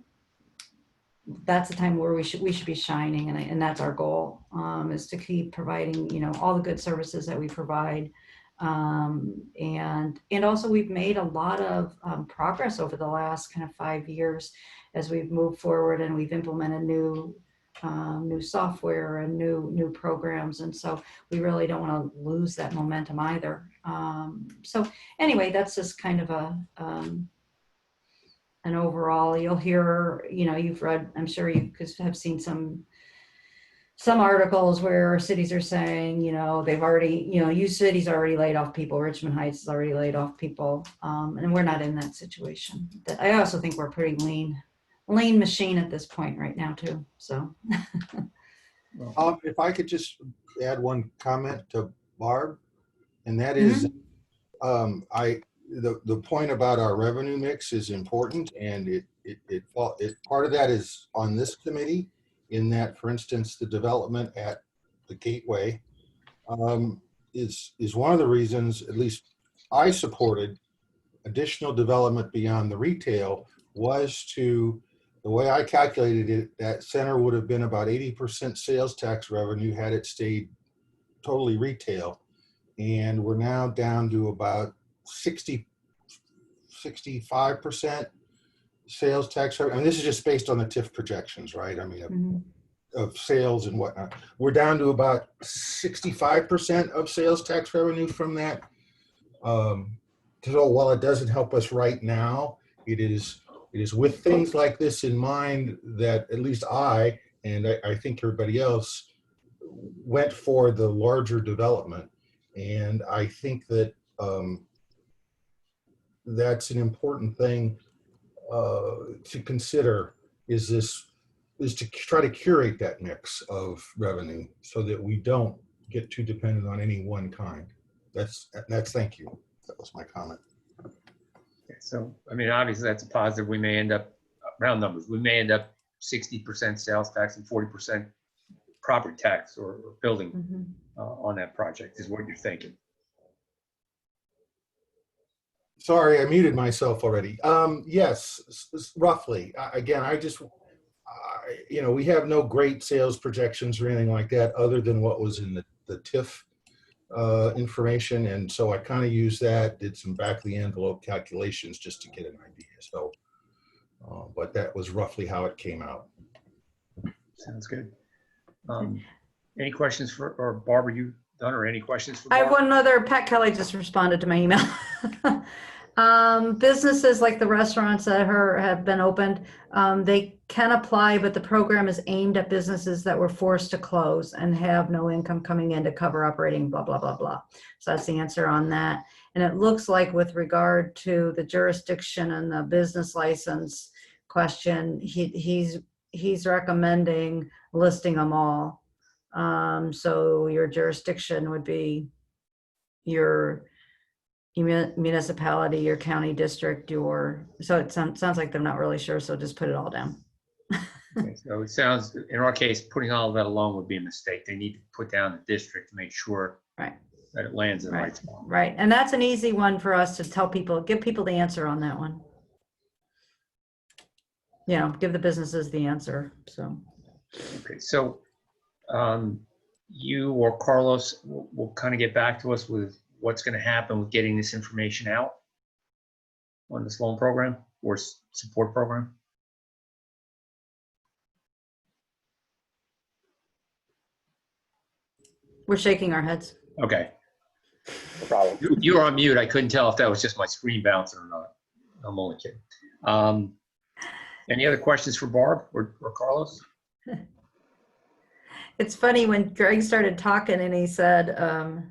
That's the time where we should be shining, and that's our goal, is to keep providing all the good services that we provide, and also we've made a lot of progress over the last kind of 5 years as we've moved forward, and we've implemented new software and new programs, and so we really don't want to lose that momentum either. So anyway, that's just kind of an overall. You'll hear, you've read, I'm sure you have seen some articles where cities are saying, they've already, you cities already laid off people. Richmond Heights has already laid off people, and we're not in that situation. I also think we're pretty lean lean machine at this point right now too. So If I could just add one comment to Barb, and that is, the point about our revenue mix is important, and part of that is on this committee, in that, for instance, the development at the Gateway is one of the reasons, at least I supported additional development beyond the retail, was to, the way I calculated it, that center would have been about 80% sales tax revenue had it stayed totally retail. And we're now down to about 65% sales tax revenue. I mean, this is just based on the TIF projections, right? I mean, of sales and whatnot. We're down to about 65% of sales tax revenue from that. So while it doesn't help us right now, it is with things like this in mind that at least I, and I think everybody else, went for the larger development. And I think that that's an important thing to consider, is to try to curate that mix of revenue so that we don't get too dependent on any one kind. That's thank you. That was my comment. Okay, so, I mean, obviously that's a positive. We may end up, round numbers, we may end up 60% sales tax and 40% property tax or building on that project is what you're thinking. Sorry, I muted myself already. Yes, roughly. Again, we have no great sales projections or anything like that other than what was in the TIF information. And so I kind of used that, did some back of the envelope calculations just to get an idea. So, but that was roughly how it came out. Sounds good. Any questions for, or Barbara, you done, or any questions for I have Barbara? one other. Pat Kelly just responded to my email. Businesses like the restaurants that have been opened, they can apply, but the program is aimed at businesses that were forced to close and have no income coming in to cover operating, blah, blah, blah, blah. So that's the answer on that. And it looks like with regard to the jurisdiction and the business license question, he's recommending listing them all. So your jurisdiction would be your municipality, your county district, so it sounds like they're not really sure, so just put it all down. Okay, so it sounds, in our case, putting all of that alone would be a mistake. They need to put down the district to make sure Right. that it lands in the right spot. Right, and that's an easy one for us to tell people, give people the answer on that one. Give the businesses the answer, so. Okay, so you or Carlos will kind of get back to us with what's going to happen with getting this information out on this loan program or support program? We're shaking our heads. Okay. No problem. You were on mute. I couldn't tell if that was just my screen bouncing or not. I'm only kidding. Any other questions for Barb or Carlos? It's funny when Greg started talking and he said, I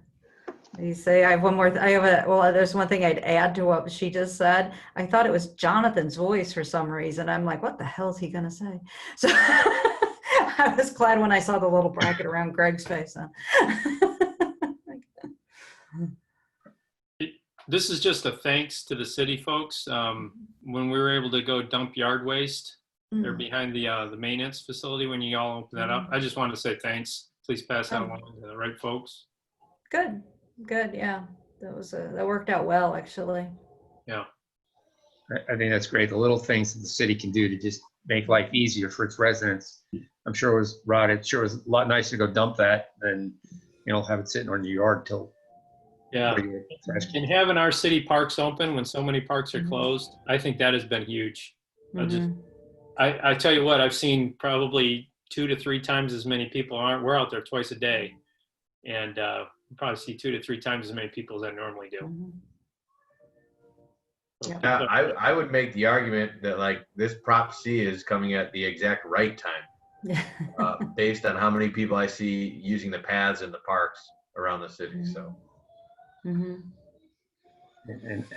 have one more, there's one thing I'd add to what she just said. I thought it was Jonathan's voice for some reason. I'm like, what the hell is he going to say? So I was glad when I saw the little bracket around Greg's face. This is just a thanks to the city folks. When we were able to go dump yard waste, they're behind the maintenance facility when you all open that up. I just wanted to say thanks. Please pass that along to the right folks. Good, yeah. That worked out well, actually. Yeah. I think that's great. The little things that the city can do to just make life easier for its residents. I'm sure it was, Rod, it sure was a lot nicer to go dump that than, have it sitting on your yard till. Yeah. And having our city parks open when so many parks are closed, I think that has been huge. I tell you what, I've seen probably 2 to 3 times as many people. We're out there twice a day, and probably see 2 to 3 times as many people as I normally do. Now, I would make the argument that like this Prop C is coming at the exact right time, based on how many people I see using the paths in the parks around the city. So. And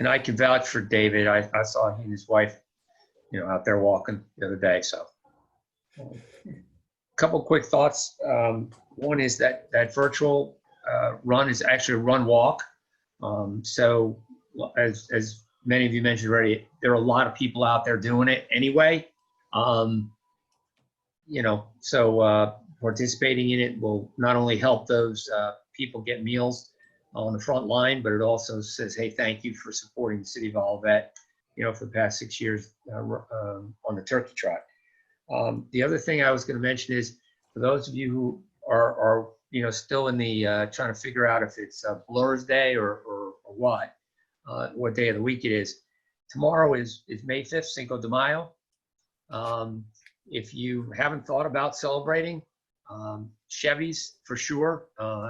I can vouch for David. I saw he and his wife, out there walking the other day. So couple quick thoughts. One is that virtual run is actually a run walk. So as many of you mentioned already, there are a lot of people out there doing it anyway. So participating in it will not only help those people get meals on the front line, but it also says, hey, thank you for supporting the city of Olivet, for the past 6 years on the turkey trot. The other thing I was going to mention is for those of you who are still in the trying to figure out if it's Blur's Day or what day of the week it is. Tomorrow is May 5th, Cinco de Mayo. If you haven't thought about celebrating, Chevy's for sure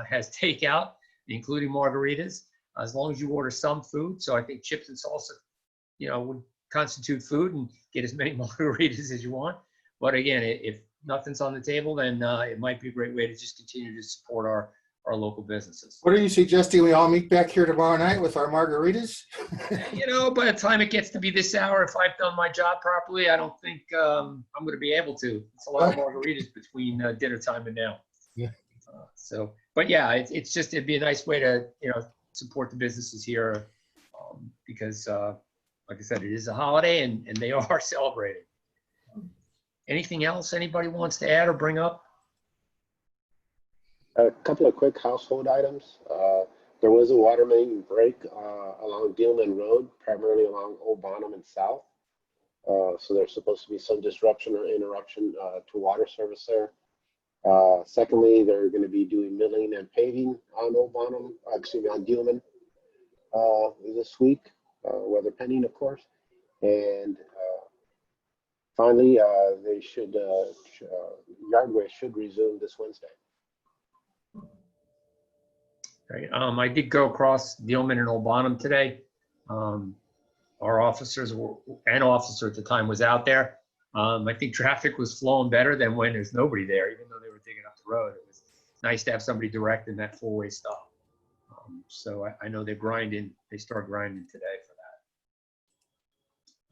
has takeout, including margaritas, as long as you order some food. So I think chips and salsa, would constitute food, and get as many margaritas as you want. But again, if nothing's on the table, then it might be a great way to just continue to support our local businesses. What are you suggesting? We all meet back here tomorrow night with our margaritas? By the time it gets to be this hour, if I've done my job properly, I don't think I'm going to be able to. It's a lot of margaritas between dinner time and now. Yeah. But yeah, it'd be a nice way to, support the businesses here because, like I said, it is a holiday and they are celebrating. Anything else anybody wants to add or bring up? A couple of quick household items. There was a water main break along Dealman Road, primarily along Old Bonham and South. So there's supposed to be some disruption or interruption to water service there. Secondly, they're going to be doing milling and paving on Old Bonham, on Dealman this week, weather pending, of course. And finally, they should Yardway should resume this Wednesday. Right. I did go across Dealman and Old Bonham today. Our officer at the time was out there. I think traffic was flowing better than when there's nobody there, even though they were digging up the road. It was nice to have somebody directing that four-way stop. So I know they start grinding today for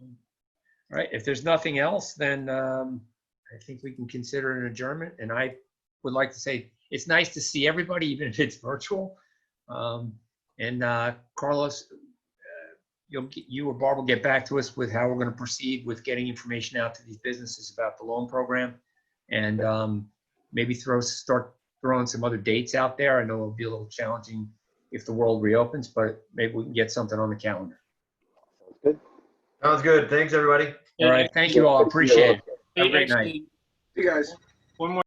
that. All right, if there's nothing else, then I think we can consider an adjournment. And I would like to say it's nice to see everybody, even if it's virtual. Carlos, you or Barb will get back to us with how we're going to proceed with getting information out to these businesses about the loan program, and maybe start throwing some other dates out there. I know it'll be a little challenging if the world reopens, but maybe we can get something on the calendar. Sounds good. Sounds good. Thanks, everybody. All right. Thank you all. Appreciate it. Have a great night. You guys. One more